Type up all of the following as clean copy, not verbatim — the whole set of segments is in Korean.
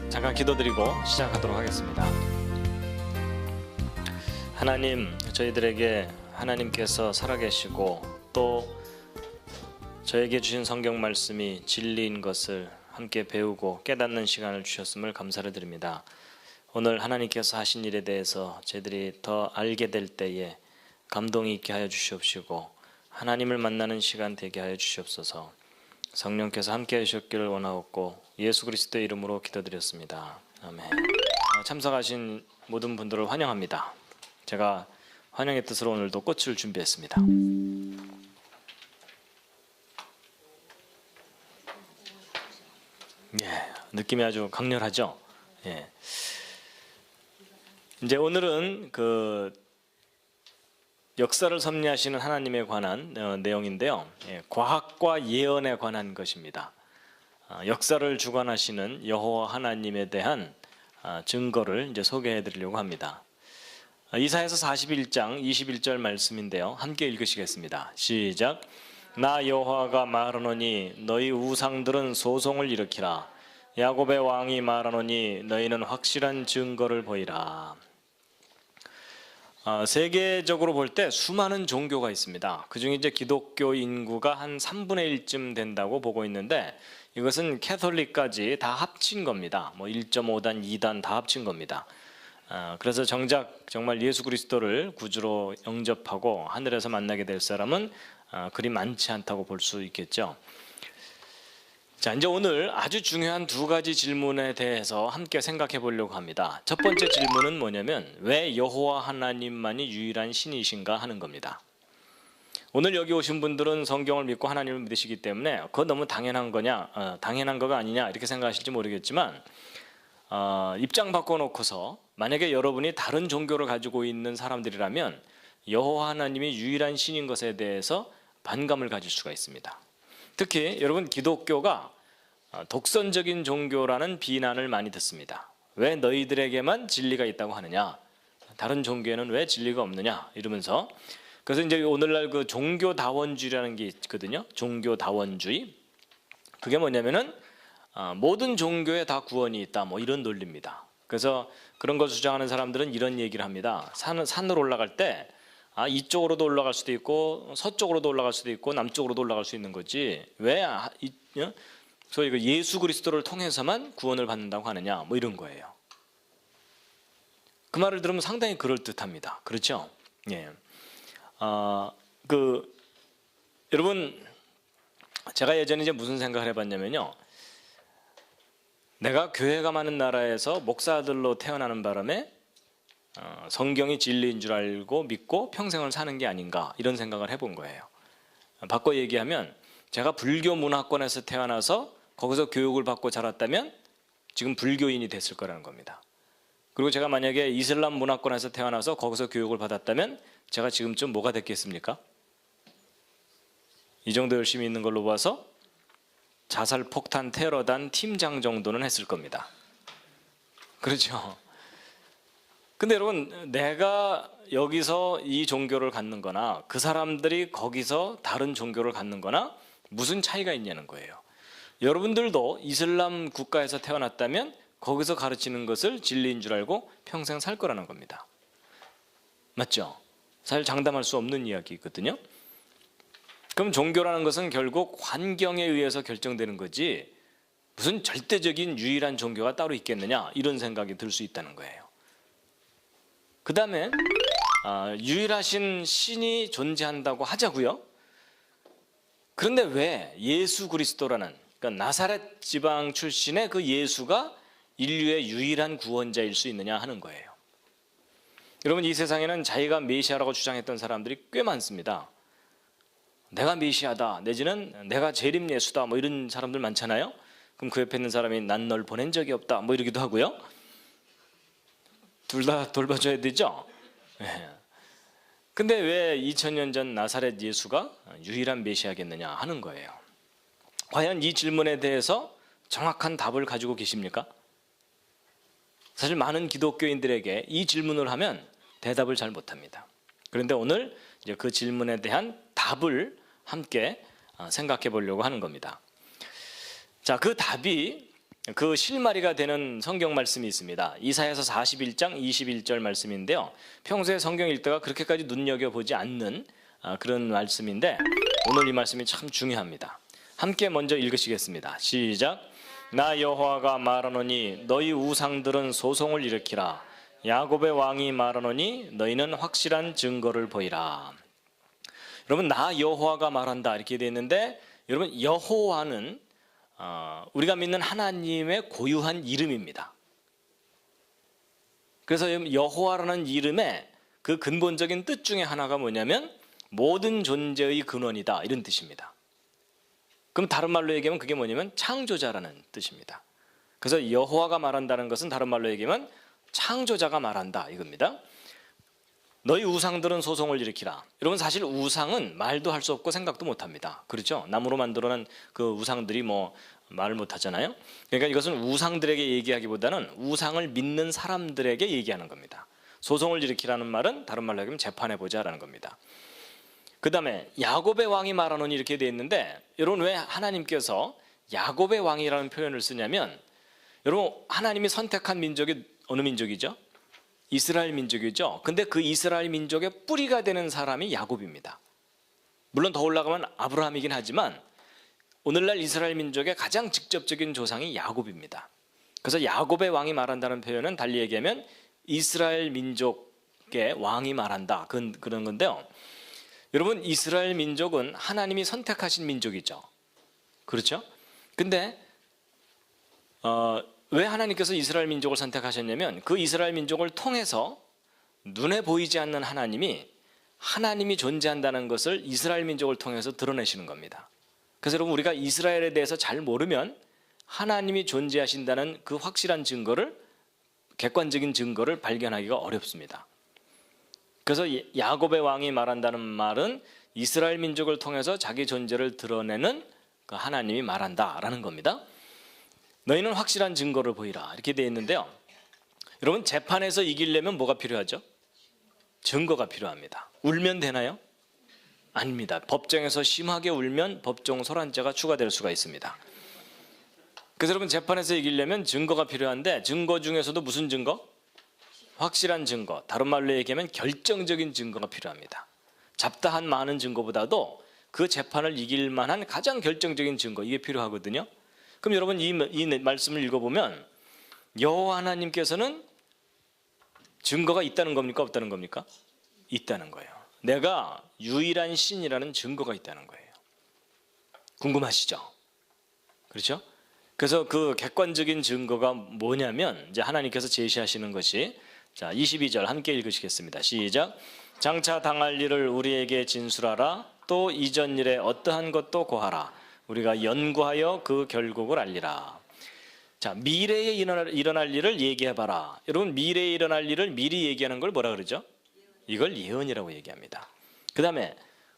잠깐 기도드리고 시작하도록 하겠습니다. 하나님, 저희들에게 하나님께서 살아계시고 또 저에게 주신 성경 말씀이 진리인 것을 함께 배우고 깨닫는 시간을 주셨음을 감사를 드립니다. 오늘 하나님께서 하신 일에 대해서 저희들이 더 알게 될 때에 감동이 있게 하여 주시옵시고 하나님을 만나는 시간 되게 하여 주시옵소서. 성령께서 함께 하셨기를 원하옵고 예수 그리스도의 이름으로 기도드렸습니다. 아멘. 참석하신 모든 분들을 환영합니다. 제가 환영의 뜻으로 오늘도 꽃을 준비했습니다. 느낌이 아주 강렬하죠. 이제 오늘은 역사를 섭리하시는 하나님에 관한 내용인데요. 과학과 예언에 관한 것입니다. 역사를 주관하시는 여호와 하나님에 대한 증거를 이제 소개해 드리려고 합니다. 이사야서 41장 21절 말씀인데요. 함께 읽으시겠습니다. 시작. 나 여호와가 말하노니 너희 우상들은 소송을 일으키라. 야곱의 왕이 말하노니 너희는 확실한 증거를 보이라. 세계적으로 볼 때 수많은 종교가 있습니다. 그중에 이제 기독교 인구가 한 3분의 1쯤 된다고 보고 있는데 이것은 캐톨릭까지 다 합친 겁니다. 1.5단, 2단 다 합친 겁니다. 그래서 정작 정말 예수 그리스도를 구주로 영접하고 하늘에서 만나게 될 사람은 그리 많지 않다고 볼 수 있겠죠. 자, 이제 오늘 아주 중요한 두 가지 질문에 대해서 함께 생각해 보려고 합니다. 첫 번째 질문은 뭐냐면 왜 여호와 하나님만이 유일한 신이신가 하는 겁니다. 오늘 여기 오신 분들은 성경을 믿고 하나님을 믿으시기 때문에 그거 너무 당연한 거냐, 당연한 거가 아니냐 이렇게 생각하실지 모르겠지만 입장 바꿔놓고서 만약에 여러분이 다른 종교를 가지고 있는 사람들이라면 여호와 하나님이 유일한 신인 것에 대해서 반감을 가질 수가 있습니다. 특히 여러분 기독교가 독선적인 종교라는 비난을 많이 듣습니다. 왜 너희들에게만 진리가 있다고 하느냐? 다른 종교에는 왜 진리가 없느냐? 이러면서 그래서 이제 오늘날 그 종교다원주의라는 게 있거든요. 종교다원주의. 그게 뭐냐면은 모든 종교에 다 구원이 있다. 이런 논리입니다. 그래서 그런 걸 주장하는 사람들은 이런 얘기를 합니다. 산으로 올라갈 때 이쪽으로도 올라갈 수도 있고 서쪽으로도 올라갈 수도 있고 남쪽으로도 올라갈 수 있는 거지 왜 소위 그 예수 그리스도를 통해서만 구원을 받는다고 하느냐 이런 거예요. 그 말을 들으면 상당히 그럴듯합니다. 그렇죠? 여러분 제가 예전에 이제 무슨 생각을 해봤냐면요. 내가 교회가 많은 나라에서 목사들로 태어나는 바람에 성경이 진리인 줄 알고 믿고 평생을 사는 게 아닌가 이런 생각을 해본 거예요. 바꿔 얘기하면 제가 불교 문화권에서 태어나서 거기서 교육을 받고 자랐다면 지금 불교인이 됐을 거라는 겁니다. 그리고 제가 만약에 이슬람 문화권에서 태어나서 거기서 교육을 받았다면 제가 지금쯤 뭐가 됐겠습니까? 이 정도 열심히 있는 걸로 봐서 자살폭탄 테러단 팀장 정도는 했을 겁니다. 그렇죠? 근데 여러분 내가 여기서 이 종교를 갖는 거나 그 사람들이 거기서 다른 종교를 갖는 거나 무슨 차이가 있냐는 거예요. 여러분들도 이슬람 국가에서 태어났다면 거기서 가르치는 것을 진리인 줄 알고 평생 살 거라는 겁니다. 맞죠? 사실 장담할 수 없는 이야기거든요. 그럼 종교라는 것은 결국 환경에 의해서 결정되는 거지 무슨 절대적인 유일한 종교가 따로 있겠느냐 이런 생각이 들 수 있다는 거예요. 그 다음에 유일하신 신이 존재한다고 하자고요. 그런데 왜 예수 그리스도라는 그러니까 나사렛 지방 출신의 그 예수가 인류의 유일한 구원자일 수 있느냐 하는 거예요. 여러분 이 세상에는 자기가 메시아라고 주장했던 사람들이 꽤 많습니다. 내가 메시아다 내지는 내가 재림 예수다 이런 사람들 많잖아요. 그럼 그 옆에 있는 사람이 난 널 보낸 적이 없다 이러기도 하고요. 둘 다 돌봐줘야 되죠. 근데 왜 2000년 전 나사렛 예수가 유일한 메시아겠느냐 하는 거예요. 과연 이 질문에 대해서 정확한 답을 가지고 계십니까? 사실 많은 기독교인들에게 이 질문을 하면 대답을 잘 못합니다. 그런데 오늘 이제 그 질문에 대한 답을 함께 생각해 보려고 하는 겁니다. 자, 그 답이 그 실마리가 되는 성경 말씀이 있습니다. 이사야서 41장 21절 말씀인데요. 평소에 성경 읽다가 그렇게까지 눈여겨보지 않는 그런 말씀인데 오늘 이 말씀이 참 중요합니다. 함께 먼저 읽으시겠습니다. 시작. 나 여호와가 말하노니 너희 우상들은 소송을 일으키라. 야곱의 왕이 말하노니 너희는 확실한 증거를 보이라. 여러분, 나 여호와가 말한다 이렇게 되어 있는데, 여러분, 여호와는 우리가 믿는 하나님의 고유한 이름입니다. 그래서 여호와라는 이름의 그 근본적인 뜻 중에 하나가 뭐냐면 모든 존재의 근원이다 이런 뜻입니다. 그럼 다른 말로 얘기하면 그게 뭐냐면 창조자라는 뜻입니다. 그래서 여호와가 말한다는 것은 다른 말로 얘기하면 창조자가 말한다 이겁니다. 너희 우상들은 소송을 일으키라. 여러분, 사실 우상은 말도 할 수 없고 생각도 못합니다. 그렇죠? 나무로 만들어낸 그 우상들이 뭐 말을 못하잖아요. 그러니까 이것은 우상들에게 얘기하기보다는 우상을 믿는 사람들에게 얘기하는 겁니다. 소송을 일으키라는 말은 다른 말로 하면 재판해보자라는 겁니다. 그 다음에 야곱의 왕이 말하노니 이렇게 되어 있는데, 여러분, 왜 하나님께서 야곱의 왕이라는 표현을 쓰냐면, 여러분, 하나님이 선택한 민족이 어느 민족이죠? 이스라엘 민족이죠. 근데 그 이스라엘 민족의 뿌리가 되는 사람이 야곱입니다. 물론 더 올라가면 아브라함이긴 하지만 오늘날 이스라엘 민족의 가장 직접적인 조상이 야곱입니다. 그래서 야곱의 왕이 말한다는 표현은 달리 얘기하면 이스라엘 민족의 왕이 말한다 그런 건데요. 여러분, 이스라엘 민족은 하나님이 선택하신 민족이죠. 그렇죠? 근데 왜 하나님께서 이스라엘 민족을 선택하셨냐면 그 이스라엘 민족을 통해서 눈에 보이지 않는 하나님이 존재한다는 것을 이스라엘 민족을 통해서 드러내시는 겁니다. 그래서 여러분, 우리가 이스라엘에 대해서 잘 모르면 하나님이 존재하신다는 그 확실한 증거를, 객관적인 증거를 발견하기가 어렵습니다. 그래서 야곱의 왕이 말한다는 말은 이스라엘 민족을 통해서 자기 존재를 드러내는 그 하나님이 말한다라는 겁니다. 너희는 확실한 증거를 보이라 이렇게 되어 있는데요. 여러분, 재판에서 이기려면 뭐가 필요하죠? 증거가 필요합니다. 울면 되나요? 아닙니다. 법정에서 심하게 울면 법정 소란죄가 추가될 수가 있습니다. 그래서 여러분, 재판에서 이기려면 증거가 필요한데, 증거 중에서도 무슨 증거? 확실한 증거, 다른 말로 얘기하면 결정적인 증거가 필요합니다. 잡다한 많은 증거보다도 그 재판을 이길 만한 가장 결정적인 증거, 이게 필요하거든요. 그럼 여러분, 이 말씀을 읽어보면 여호와 하나님께서는 증거가 있다는 겁니까? 없다는 겁니까? 있다는 거예요. 내가 유일한 신이라는 증거가 있다는 거예요. 궁금하시죠? 그렇죠? 그래서 그 객관적인 증거가 뭐냐면 이제 하나님께서 제시하시는 것이, 자, 22절 함께 읽으시겠습니다. 시작. 장차 당할 일을 우리에게 진술하라. 또 이전 일에 어떠한 것도 고하라. 우리가 연구하여 그 결국을 알리라. 자, 미래에 일어날 일을 얘기해봐라. 여러분, 미래에 일어날 일을 미리 얘기하는 걸 뭐라 그러죠? 이걸 예언이라고 얘기합니다. 그 다음에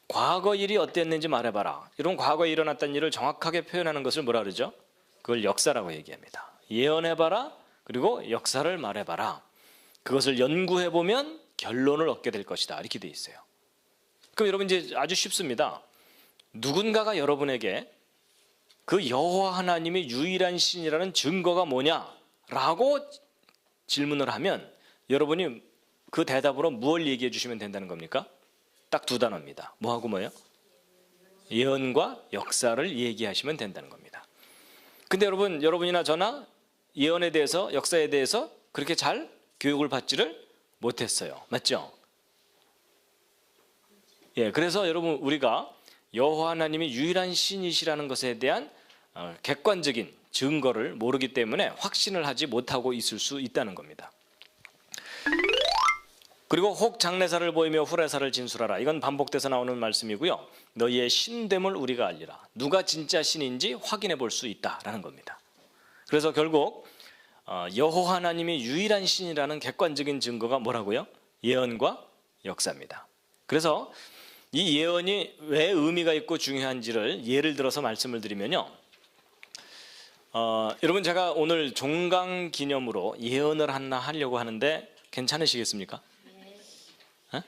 과거 일이 어땠는지 말해봐라. 여러분, 과거에 일어났던 일을 정확하게 표현하는 것을 뭐라 그러죠? 그걸 역사라고 얘기합니다. 예언해봐라. 그리고 역사를 말해봐라. 그것을 연구해보면 결론을 얻게 될 것이다 이렇게 돼 있어요. 그럼 여러분, 이제 아주 쉽습니다. 누군가가 여러분에게 그 여호와 하나님이 유일한 신이라는 증거가 뭐냐라고 질문을 하면 여러분이 그 대답으로 무엇을 얘기해 주시면 된다는 겁니까? 딱 두 단어입니다. 뭐하고 뭐예요? 예언과 역사를 얘기하시면 된다는 겁니다. 근데 여러분이나 저나 예언에 대해서, 역사에 대해서 그렇게 잘 교육을 받지를 못했어요. 맞죠? 예, 그래서 여러분, 우리가 여호와 하나님이 유일한 신이시라는 것에 대한 객관적인 증거를 모르기 때문에 확신을 하지 못하고 있을 수 있다는 겁니다. 그리고 혹 장래사를 보이며 후래사를 진술하라. 이건 반복돼서 나오는 말씀이고요. 너희의 신됨을 우리가 알리라. 누가 진짜 신인지 확인해 볼 수 있다라는 겁니다. 그래서 결국 여호와 하나님이 유일한 신이라는 객관적인 증거가 뭐라고요? 예언과 역사입니다. 그래서 이 예언이 왜 의미가 있고 중요한지를 예를 들어서 말씀을 드리면요. 여러분, 제가 오늘 종강 기념으로 예언을 하나 하려고 하는데 괜찮으시겠습니까? 네.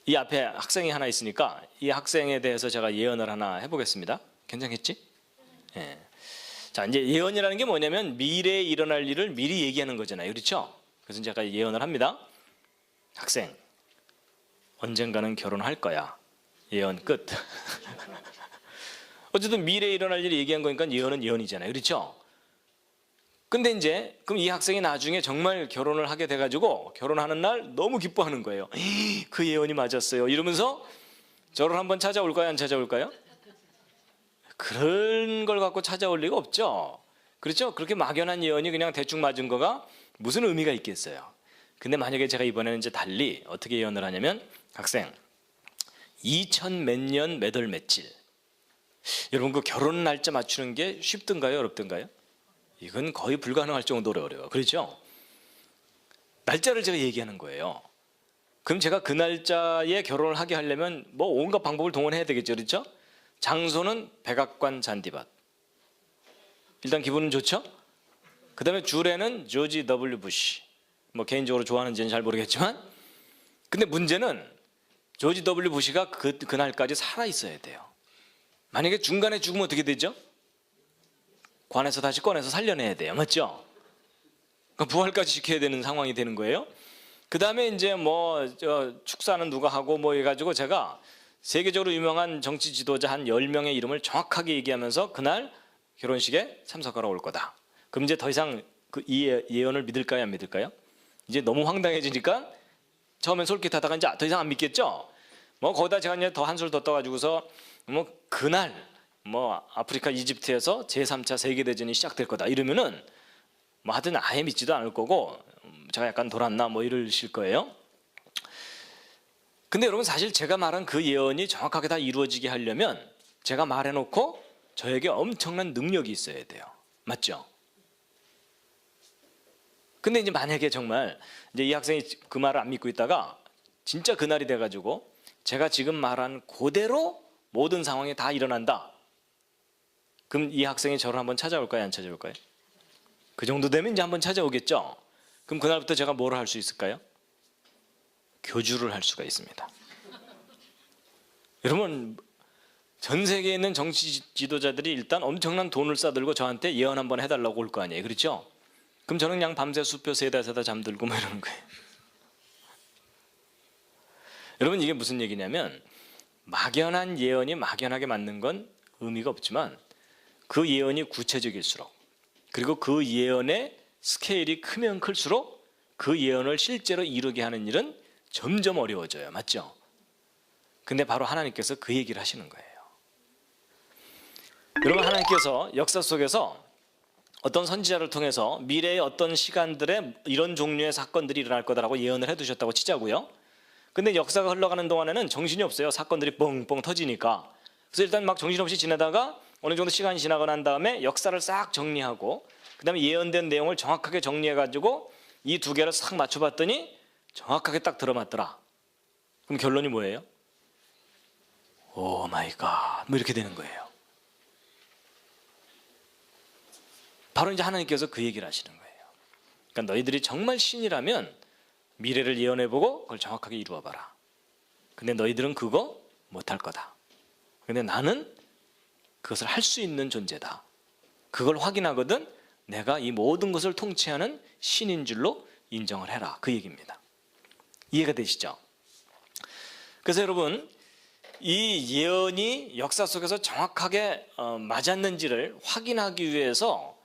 이 앞에 학생이 하나 있으니까 이 학생에 대해서 제가 예언을 하나 해보겠습니다. 괜찮겠지? 네. 자, 자, 이제 예언이라는 게 뭐냐면 미래에 일어날 일을 미리 얘기하는 거잖아요. 그렇죠? 그래서 제가 예언을 합니다. 학생, 언젠가는 결혼할 거야. 예언 끝. 어쨌든 미래에 일어날 일을 얘기한 거니까 예언은 예언이잖아요. 그렇죠? 근데 이제 그럼 이 학생이 나중에 정말 결혼을 하게 돼가지고 결혼하는 날 너무 기뻐하는 거예요. 그 예언이 맞았어요. 이러면서 저를 한번 찾아올까요? 안 찾아올까요? 그런 걸 갖고 찾아올 리가 없죠. 그렇죠? 그렇게 막연한 예언이 그냥 대충 맞은 거가 무슨 의미가 있겠어요. 근데 만약에 제가 이번에는 이제 달리 어떻게 예언을 하냐면 학생 2000 몇 년 몇 월 며칠, 여러분 그 결혼 날짜 맞추는 게 쉽든가요? 어렵든가요? 이건 거의 불가능할 정도로 어려워요. 그렇죠? 날짜를 제가 얘기하는 거예요. 그럼 제가 그 날짜에 결혼을 하게 하려면 뭐 온갖 방법을 동원해야 되겠죠. 그렇죠? 장소는 백악관 잔디밭. 일단 기분은 좋죠? 그 다음에 주례는 조지 W. 부시. 뭐 개인적으로 좋아하는지는 잘 모르겠지만, 근데 문제는 조지 W. 부시가 그날까지 살아 있어야 돼요. 만약에 중간에 죽으면 어떻게 되죠? 관에서 다시 꺼내서 살려내야 돼요. 맞죠? 그러니까 부활까지 시켜야 되는 상황이 되는 거예요. 그 다음에 이제 뭐 축사는 누가 하고 뭐 해가지고 제가 세계적으로 유명한 정치 지도자 한 10명의 이름을 정확하게 얘기하면서 그날 결혼식에 참석하러 올 거다. 그럼 이제 더 이상 이 예언을 믿을까요? 안 믿을까요? 이제 너무 황당해지니까 처음엔 솔깃하다가 이제 더 이상 안 믿겠죠? 뭐 거기다 제가 이제 더 한술 더 떠가지고서 뭐 그날 뭐 아프리카 이집트에서 제3차 세계대전이 시작될 거다 이러면은 뭐 하여튼 아예 믿지도 않을 거고 제가 약간 돌았나 뭐 이러실 거예요. 근데 여러분 사실 제가 말한 그 예언이 정확하게 다 이루어지게 하려면 제가 말해놓고 저에게 엄청난 능력이 있어야 돼요. 맞죠? 근데 이제 만약에 정말 이제 이 학생이 그 말을 안 믿고 있다가 진짜 그날이 돼가지고 제가 지금 말한 그대로 모든 상황이 다 일어난다. 그럼 이 학생이 저를 한번 찾아올까요? 안 찾아올까요? 그 정도 되면 이제 한번 찾아오겠죠? 그럼 그날부터 제가 뭘 할 수 있을까요? 교주를 할 수가 있습니다. 여러분 전 세계에 있는 정치 지도자들이 일단 엄청난 돈을 싸들고 저한테 예언 한번 해달라고 올 거 아니에요. 그렇죠? 그럼 저는 그냥 밤새 수표 세다 잠들고 뭐 이러는 거예요. 여러분 이게 무슨 얘기냐면 막연한 예언이 막연하게 맞는 건 의미가 없지만 그 예언이 구체적일수록 그리고 그 예언의 스케일이 크면 클수록 그 예언을 실제로 이루게 하는 일은 점점 어려워져요. 맞죠? 근데 바로 하나님께서 그 얘기를 하시는 거예요. 여러분 하나님께서 역사 속에서 어떤 선지자를 통해서 미래의 어떤 시간들에 이런 종류의 사건들이 일어날 거다라고 예언을 해두셨다고 치자고요. 근데 역사가 흘러가는 동안에는 정신이 없어요. 사건들이 뻥뻥 터지니까. 그래서 일단 막 정신없이 지내다가 어느 정도 시간이 지나고 난 다음에 역사를 싹 정리하고 그 다음에 예언된 내용을 정확하게 정리해가지고 이 두 개를 싹 맞춰봤더니 정확하게 딱 들어맞더라. 그럼 결론이 뭐예요? 오 마이 갓 뭐 이렇게 되는 거예요. 바로 이제 하나님께서 그 얘기를 하시는 거예요. 그러니까 너희들이 정말 신이라면 미래를 예언해보고 그걸 정확하게 이루어봐라. 근데 너희들은 그거 못할 거다. 근데 나는 그것을 할 수 있는 존재다. 그걸 확인하거든 내가 이 모든 것을 통치하는 신인 줄로 인정을 해라. 그 얘기입니다. 이해가 되시죠? 그래서 여러분 이 예언이 역사 속에서 정확하게 맞았는지를 확인하기 위해서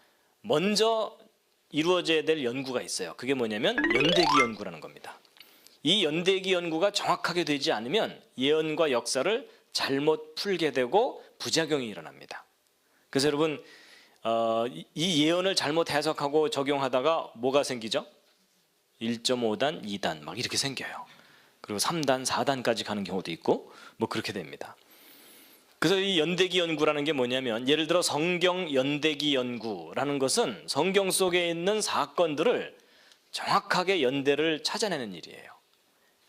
먼저 이루어져야 될 연구가 있어요. 그게 뭐냐면 연대기 연구라는 겁니다. 이 연대기 연구가 정확하게 되지 않으면 예언과 역사를 잘못 풀게 되고 부작용이 일어납니다. 그래서 여러분 이 예언을 잘못 해석하고 적용하다가 뭐가 생기죠? 1.5단, 2단 막 이렇게 생겨요. 그리고 3단, 4단까지 가는 경우도 있고 뭐 그렇게 됩니다. 그래서 이 연대기 연구라는 게 뭐냐면 예를 들어 성경 연대기 연구라는 것은 성경 속에 있는 사건들을 정확하게 연대를 찾아내는 일이에요.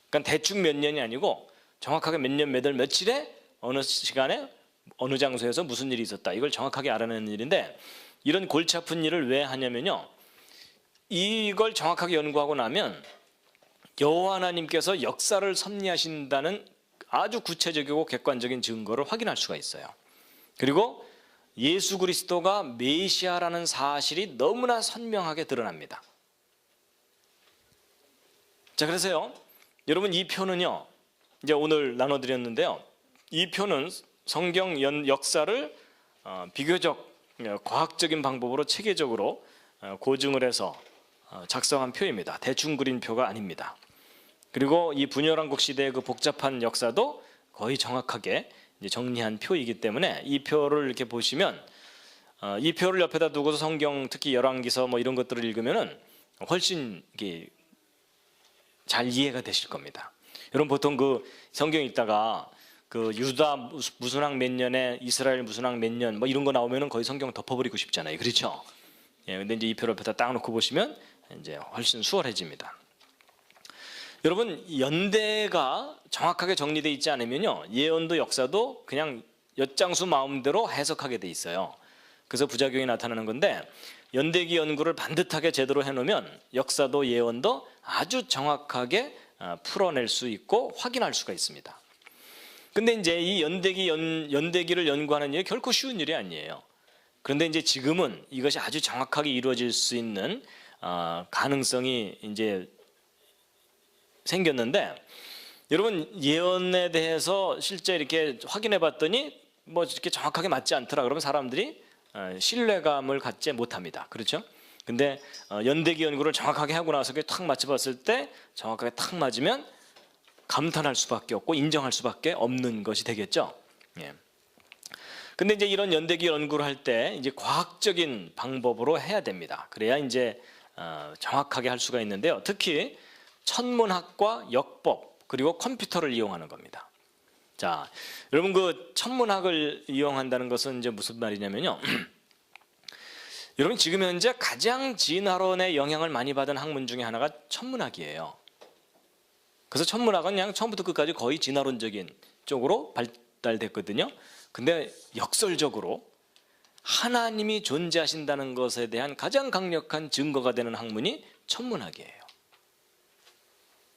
그러니까 대충 몇 년이 아니고 정확하게 몇 년, 몇 월, 며칠에 어느 시간에 어느 장소에서 무슨 일이 있었다. 이걸 정확하게 알아내는 일인데 이런 골치 아픈 일을 왜 하냐면요. 이걸 정확하게 연구하고 나면 여호와 하나님께서 역사를 섭리하신다는 아주 구체적이고 객관적인 증거를 확인할 수가 있어요. 그리고 예수 그리스도가 메시아라는 사실이 너무나 선명하게 드러납니다. 자, 그래서요, 여러분 이 표는요, 이제 오늘 나눠드렸는데요, 이 표는 성경 역사를 비교적 과학적인 방법으로 체계적으로 고증을 해서 작성한 표입니다. 대충 그린 표가 아닙니다. 그리고 이 분열왕국 시대의 그 복잡한 역사도 거의 정확하게 이제 정리한 표이기 때문에 이 표를 이렇게 보시면 이 표를 옆에다 두고서 성경, 특히 열왕기서 뭐 이런 것들을 읽으면은 훨씬 이게 잘 이해가 되실 겁니다. 여러분 보통 그 성경 읽다가 그 유다 무슨 왕 몇 년에 이스라엘 무슨 왕 몇 년 뭐 이런 거 나오면은 거의 성경 덮어버리고 싶잖아요. 그렇죠? 예, 근데 이제 이 표를 옆에다 딱 놓고 보시면 이제 훨씬 수월해집니다. 여러분 연대가 정확하게 정리되어 있지 않으면요, 예언도 역사도 그냥 엿장수 마음대로 해석하게 돼 있어요. 그래서 부작용이 나타나는 건데, 연대기 연구를 반듯하게 제대로 해놓으면 역사도 예언도 아주 정확하게 풀어낼 수 있고 확인할 수가 있습니다. 근데 이제 이 연대기를 연구하는 일이 결코 쉬운 일이 아니에요. 그런데 이제 지금은 이것이 아주 정확하게 이루어질 수 있는 가능성이 이제 생겼는데, 여러분 예언에 대해서 실제 이렇게 확인해 봤더니 뭐 이렇게 정확하게 맞지 않더라 그러면 사람들이 신뢰감을 갖지 못합니다. 그렇죠? 근데 연대기 연구를 정확하게 하고 나서 탁 맞춰봤을 때 정확하게 탁 맞으면 감탄할 수밖에 없고 인정할 수밖에 없는 것이 되겠죠. 예. 근데 이제 이런 연대기 연구를 할 때 이제 과학적인 방법으로 해야 됩니다. 그래야 이제 정확하게 할 수가 있는데요. 특히 천문학과 역법 그리고 컴퓨터를 이용하는 겁니다. 자, 여러분 그 천문학을 이용한다는 것은 이제 무슨 말이냐면요. 여러분 지금 현재 가장 진화론의 영향을 많이 받은 학문 중에 하나가 천문학이에요. 그래서 천문학은 그냥 처음부터 끝까지 거의 진화론적인 쪽으로 발달됐거든요. 근데 역설적으로 하나님이 존재하신다는 것에 대한 가장 강력한 증거가 되는 학문이 천문학이에요.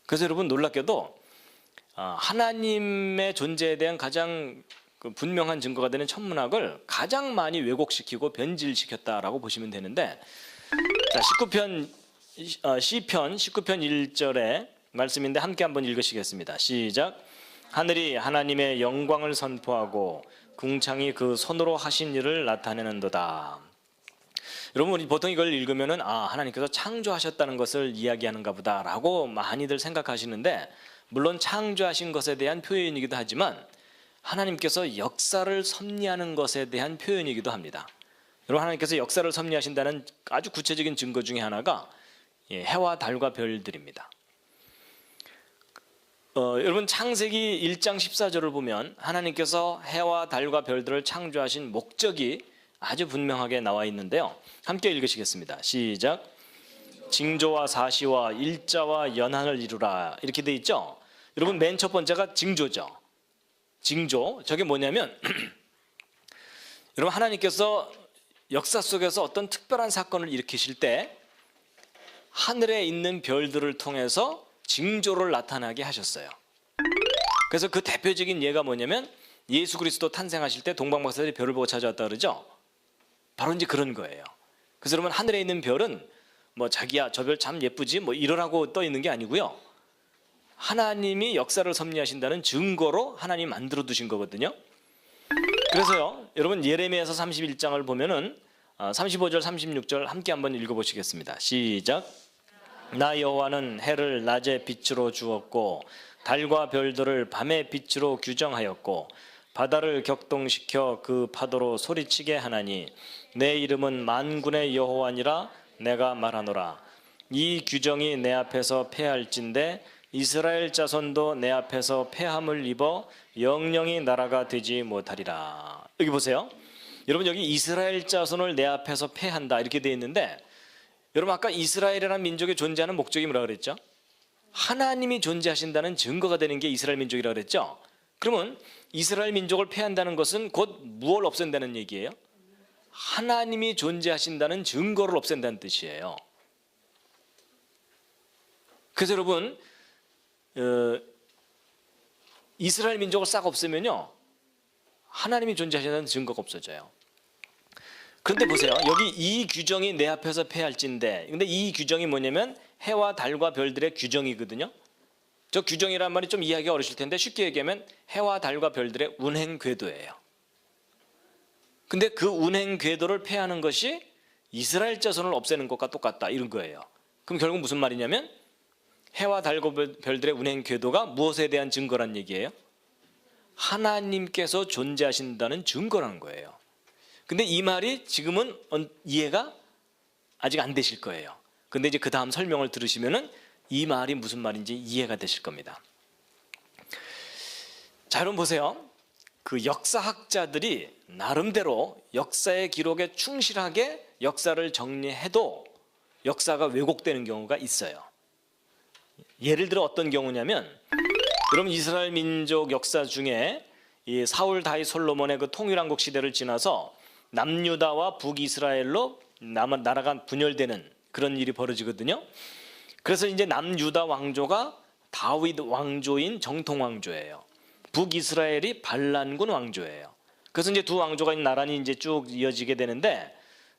그래서 여러분 놀랍게도 하나님의 존재에 대한 가장 분명한 증거가 되는 천문학을 가장 많이 왜곡시키고 변질시켰다라고 보시면 되는데, 자, 시편 19편 1절의 말씀인데 함께 한번 읽으시겠습니다. 시작. 하늘이 하나님의 영광을 선포하고 궁창이 그 손으로 하신 일을 나타내는도다. 여러분 우리 보통 이걸 읽으면은 하나님께서 창조하셨다는 것을 이야기하는가 보다라고 많이들 생각하시는데, 물론 창조하신 것에 대한 표현이기도 하지만 하나님께서 역사를 섭리하는 것에 대한 표현이기도 합니다. 여러분 하나님께서 역사를 섭리하신다는 아주 구체적인 증거 중에 하나가 해와 달과 별들입니다. 여러분 창세기 1장 14절을 보면 하나님께서 해와 달과 별들을 창조하신 목적이 아주 분명하게 나와 있는데요. 함께 읽으시겠습니다. 시작. 징조와 사시와 일자와 연한을 이루라, 이렇게 돼 있죠. 여러분 맨 첫 번째가 징조죠. 징조, 저게 뭐냐면 여러분 하나님께서 역사 속에서 어떤 특별한 사건을 일으키실 때 하늘에 있는 별들을 통해서 징조를 나타나게 하셨어요. 그래서 그 대표적인 예가 뭐냐면 예수 그리스도 탄생하실 때 동방박사들이 별을 보고 찾아왔다 그러죠. 바로 이제 그런 거예요. 그래서 여러분 하늘에 있는 별은 뭐 자기야 저 별 참 예쁘지 뭐 이러라고 떠 있는 게 아니고요, 하나님이 역사를 섭리하신다는 증거로 하나님이 만들어 두신 거거든요. 그래서요 여러분 예레미야서 31장을 보면은 35절 36절 함께 한번 읽어보시겠습니다. 시작. 나 여호와는 해를 낮에 빛으로 주었고 달과 별들을 밤의 빛으로 규정하였고 바다를 격동시켜 그 파도로 소리치게 하나니 내 이름은 만군의 여호와니라 내가 말하노라. 이 규정이 내 앞에서 패할진대 이스라엘 자손도 내 앞에서 패함을 입어 영영이 나라가 되지 못하리라. 여기 보세요. 여러분 여기 이스라엘 자손을 내 앞에서 패한다 이렇게 되어 있는데, 여러분 아까 이스라엘이라는 민족이 존재하는 목적이 뭐라 그랬죠? 하나님이 존재하신다는 증거가 되는 게 이스라엘 민족이라고 그랬죠. 그러면 이스라엘 민족을 패한다는 것은 곧 무엇을 없앤다는 얘기예요? 하나님이 존재하신다는 증거를 없앤다는 뜻이에요. 그래서 여러분 이스라엘 민족을 싹 없애면요 하나님이 존재하신다는 증거가 없어져요. 그런데 보세요. 여기 이 규정이 내 앞에서 패할진대. 근데 이 규정이 뭐냐면 해와 달과 별들의 규정이거든요. 저 규정이란 말이 좀 이해하기 어려실 텐데 쉽게 얘기하면 해와 달과 별들의 운행 궤도예요. 근데 그 운행 궤도를 폐하는 것이 이스라엘 자손을 없애는 것과 똑같다 이런 거예요. 그럼 결국 무슨 말이냐면 해와 달과 별들의 운행 궤도가 무엇에 대한 증거란 얘기예요? 하나님께서 존재하신다는 증거라는 거예요. 근데 이 말이 지금은 이해가 아직 안 되실 거예요. 근데 이제 그 다음 설명을 들으시면은 이 말이 무슨 말인지 이해가 되실 겁니다. 자, 여러분 보세요. 그 역사학자들이 나름대로 역사의 기록에 충실하게 역사를 정리해도 역사가 왜곡되는 경우가 있어요. 예를 들어 어떤 경우냐면 여러분 이스라엘 민족 역사 중에 이 사울 다윗 솔로몬의 그 통일왕국 시대를 지나서 남유다와 북이스라엘로 나라가 분열되는 그런 일이 벌어지거든요. 그래서 이제 남유다 왕조가 다윗 왕조인 정통 왕조예요. 북이스라엘이 반란군 왕조예요. 그래서 이제 두 왕조가 나란히 이제 쭉 이어지게 되는데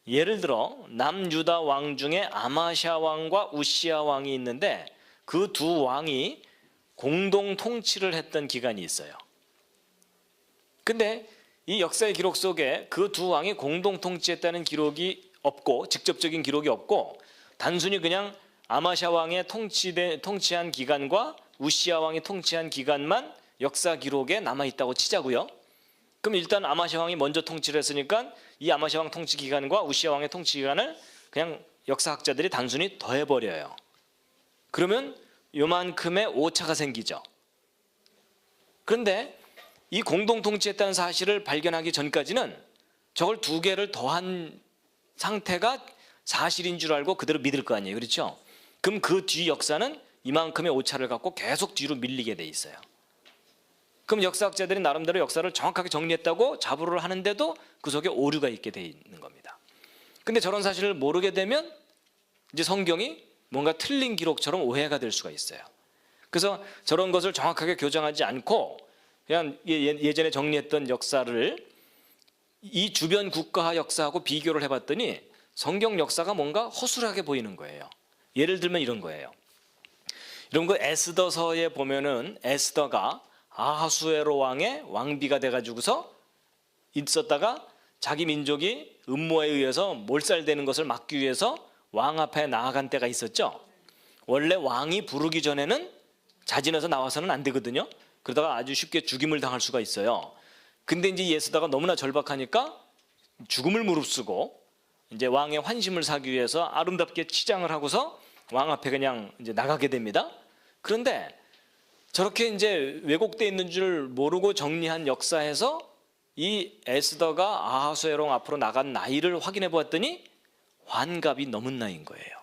예를 들어 남유다 왕 중에 아마샤 왕과 우시야 왕이 있는데 그 두 왕이 공동 통치를 했던 기간이 있어요. 근데 이 역사의 기록 속에 그 두 왕이 공동 통치했다는 기록이 없고 직접적인 기록이 없고 단순히 그냥 아마샤 왕의 통치한 기간과 우시야 왕이 통치한 기간만 역사 기록에 남아있다고 치자고요. 그럼 일단 아마샤 왕이 먼저 통치를 했으니까 이 아마샤 왕 통치 기간과 우시야 왕의 통치 기간을 그냥 역사학자들이 단순히 더해버려요. 그러면 요만큼의 오차가 생기죠. 그런데 이 공동 통치했다는 사실을 발견하기 전까지는 저걸 두 개를 더한 상태가 사실인 줄 알고 그대로 믿을 거 아니에요. 그렇죠? 그럼 그 뒤 역사는 이만큼의 오차를 갖고 계속 뒤로 밀리게 돼 있어요. 그럼 역사학자들이 나름대로 역사를 정확하게 정리했다고 자부를 하는데도 그 속에 오류가 있게 돼 있는 겁니다. 근데 저런 사실을 모르게 되면 이제 성경이 뭔가 틀린 기록처럼 오해가 될 수가 있어요. 그래서 저런 것을 정확하게 교정하지 않고 그냥 예전에 정리했던 역사를 이 주변 국가 역사하고 비교를 해봤더니 성경 역사가 뭔가 허술하게 보이는 거예요. 예를 들면 이런 거예요. 이런 거 에스더서에 보면은 에스더가 아하수에로 왕의 왕비가 돼가지고서 있었다가 자기 민족이 음모에 의해서 몰살되는 것을 막기 위해서 왕 앞에 나아간 때가 있었죠. 원래 왕이 부르기 전에는 자진해서 나와서는 안 되거든요. 그러다가 아주 쉽게 죽임을 당할 수가 있어요. 근데 이제 에스더가 너무나 절박하니까 죽음을 무릅쓰고 이제 왕의 환심을 사기 위해서 아름답게 치장을 하고서 왕 앞에 그냥 이제 나가게 됩니다. 그런데 저렇게 이제 왜곡되어 있는 줄 모르고 정리한 역사에서 이 에스더가 아하수에로 앞으로 나간 나이를 확인해 보았더니 환갑이 넘은 나이인 거예요.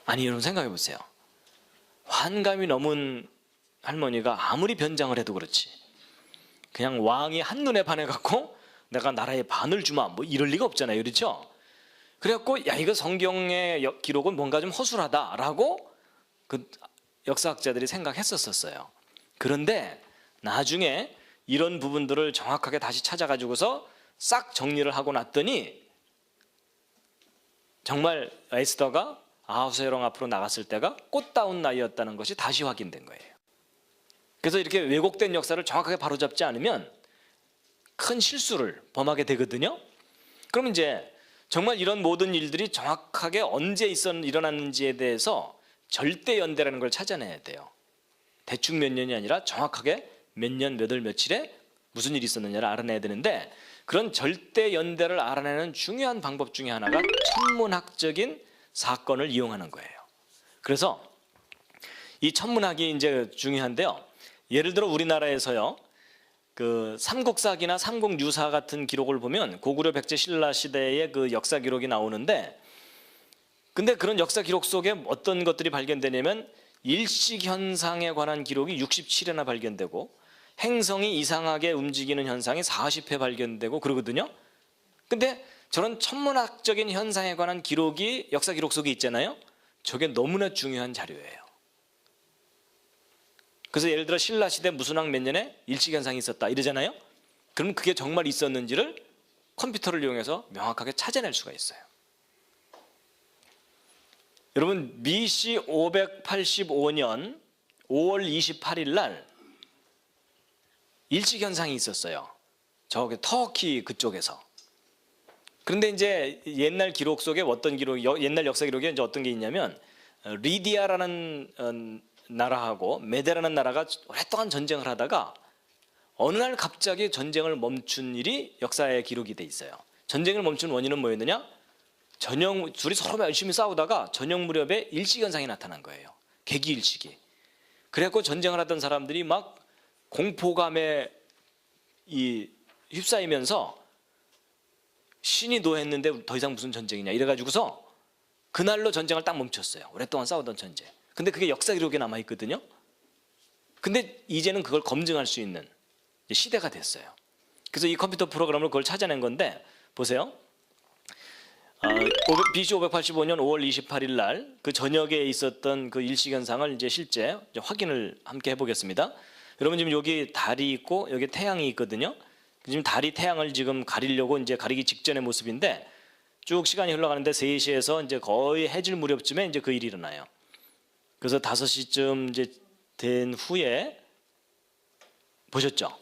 아니 여러분 생각해 보세요. 환갑이 넘은 할머니가 아무리 변장을 해도 그렇지 그냥 왕이 한눈에 반해갖고 내가 나라의 반을 주마 뭐 이럴 리가 없잖아요. 그렇죠? 그래갖고 야 이거 성경의 기록은 뭔가 좀 허술하다라고 그 역사학자들이 생각했었어요. 그런데 나중에 이런 부분들을 정확하게 다시 찾아가지고서 싹 정리를 하고 났더니 정말 에스더가 아하수에로 앞으로 나갔을 때가 꽃다운 나이였다는 것이 다시 확인된 거예요. 그래서 이렇게 왜곡된 역사를 정확하게 바로잡지 않으면 큰 실수를 범하게 되거든요. 그럼 이제 정말 이런 모든 일들이 정확하게 언제 일어났는지에 대해서 절대 연대라는 걸 찾아내야 돼요. 대충 몇 년이 아니라 정확하게 몇 년, 몇 월, 며칠에 무슨 일이 있었느냐를 알아내야 되는데 그런 절대 연대를 알아내는 중요한 방법 중에 하나가 천문학적인 사건을 이용하는 거예요. 그래서 이 천문학이 이제 중요한데요. 예를 들어 우리나라에서요. 그 삼국사기나 삼국유사 같은 기록을 보면 고구려 백제 신라 시대의 그 역사 기록이 나오는데 근데 그런 역사 기록 속에 어떤 것들이 발견되냐면 일식 현상에 관한 기록이 67회나 발견되고 행성이 이상하게 움직이는 현상이 40회 발견되고 그러거든요. 근데 저런 천문학적인 현상에 관한 기록이 역사 기록 속에 있잖아요. 저게 너무나 중요한 자료예요. 그래서 예를 들어 신라 시대 무슨 왕 몇 년에 일식 현상이 있었다 이러잖아요. 그럼 그게 정말 있었는지를 컴퓨터를 이용해서 명확하게 찾아낼 수가 있어요. 여러분 BC 585년 5월 28일 날 일치현상이 있었어요. 저기 터키 그쪽에서. 그런데 이제 옛날 기록 속에 어떤 기록, 옛날 역사 기록에 이제 어떤 게 있냐면 리디아라는 나라하고 메데라는 나라가 오랫동안 전쟁을 하다가 어느 날 갑자기 전쟁을 멈춘 일이 역사에 기록이 돼 있어요. 전쟁을 멈춘 원인은 뭐였느냐? 둘이 서로 열심히 싸우다가 저녁 무렵에 일식현상이 나타난 거예요. 개기일식이. 그래갖고 전쟁을 하던 사람들이 막 공포감에 휩싸이면서 신이 노했는데 더 이상 무슨 전쟁이냐 이래가지고서 그날로 전쟁을 딱 멈췄어요. 오랫동안 싸우던 전쟁. 근데 그게 역사 기록에 남아있거든요. 근데 이제는 그걸 검증할 수 있는 시대가 됐어요. 그래서 이 컴퓨터 프로그램으로 그걸 찾아낸 건데 보세요. BC 585년 5월 28일 날 그 저녁에 있었던 그 일식현상을 이제 실제 확인을 함께 해보겠습니다. 여러분 지금 여기 달이 있고 여기 태양이 있거든요. 지금 달이 태양을 지금 가리려고 이제 가리기 직전의 모습인데 쭉 시간이 흘러가는데 3시에서 이제 거의 해질 무렵쯤에 이제 그 일이 일어나요. 그래서 5시쯤 이제 된 후에 보셨죠?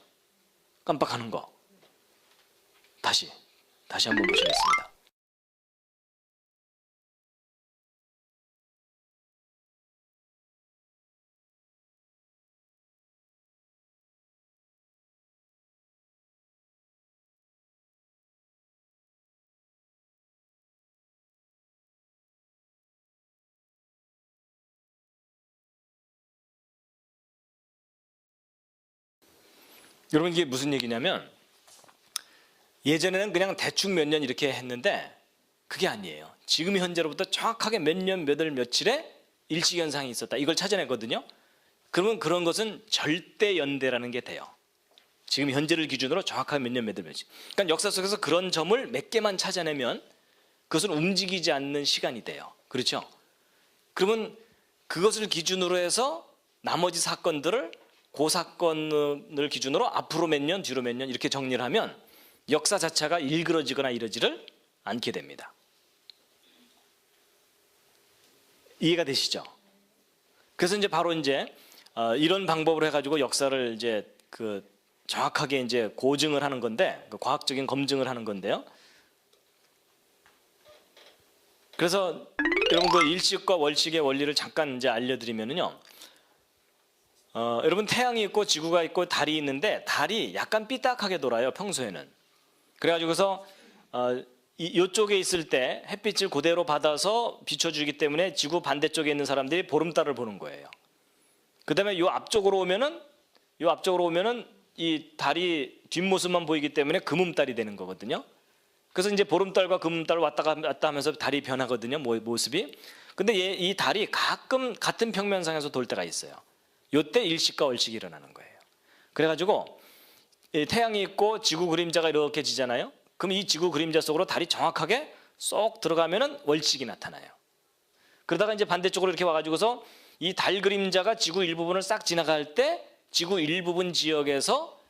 깜빡하는 거. 다시 한번 보시겠습니다. 여러분 이게 무슨 얘기냐면 예전에는 그냥 대충 몇 년 이렇게 했는데 그게 아니에요. 지금 현재로부터 정확하게 몇 년 몇 월 며칠에 일식현상이 있었다. 이걸 찾아내거든요. 그러면 그런 것은 절대 연대라는 게 돼요. 지금 현재를 기준으로 정확하게 몇 년 몇 월 며칠. 그러니까 역사 속에서 그런 점을 몇 개만 찾아내면 그것은 움직이지 않는 시간이 돼요. 그렇죠? 그러면 그것을 기준으로 해서 나머지 사건들을 그 사건을 기준으로 앞으로 몇 년, 뒤로 몇 년 이렇게 정리를 하면 역사 자체가 일그러지거나 이러지를 않게 됩니다. 이해가 되시죠? 그래서 이제 바로 이제 이런 방법으로 해가지고 역사를 이제 그 정확하게 이제 고증을 하는 건데, 그 과학적인 검증을 하는 건데요. 그래서 여러분 그 일식과 월식의 원리를 잠깐 이제 알려드리면요. 여러분 태양이 있고 지구가 있고 달이 있는데 달이 약간 삐딱하게 돌아요 평소에는. 그래가지고서 이쪽에 있을 때 햇빛을 그대로 받아서 비춰주기 때문에 지구 반대쪽에 있는 사람들이 보름달을 보는 거예요. 그 다음에 요 앞쪽으로 오면은 이 달이 뒷모습만 보이기 때문에 금음달이 되는 거거든요. 그래서 이제 보름달과 금음달 왔다 갔다 하면서 달이 변하거든요 모습이. 근데 이 달이 가끔 같은 평면상에서 돌 때가 있어요. 요때 일식과 월식이 일어나는 거예요. 그래가지고 태양이 있고 지구 그림자가 이렇게 지잖아요. 그럼 이 지구 그림자 속으로 달이 정확하게 쏙 들어가면은 월식이 나타나요. 그러다가 이제 반대쪽으로 이렇게 와가지고서 이 달 그림자가 지구 일부분을 싹 지나갈 때 지구 일부분 지역에서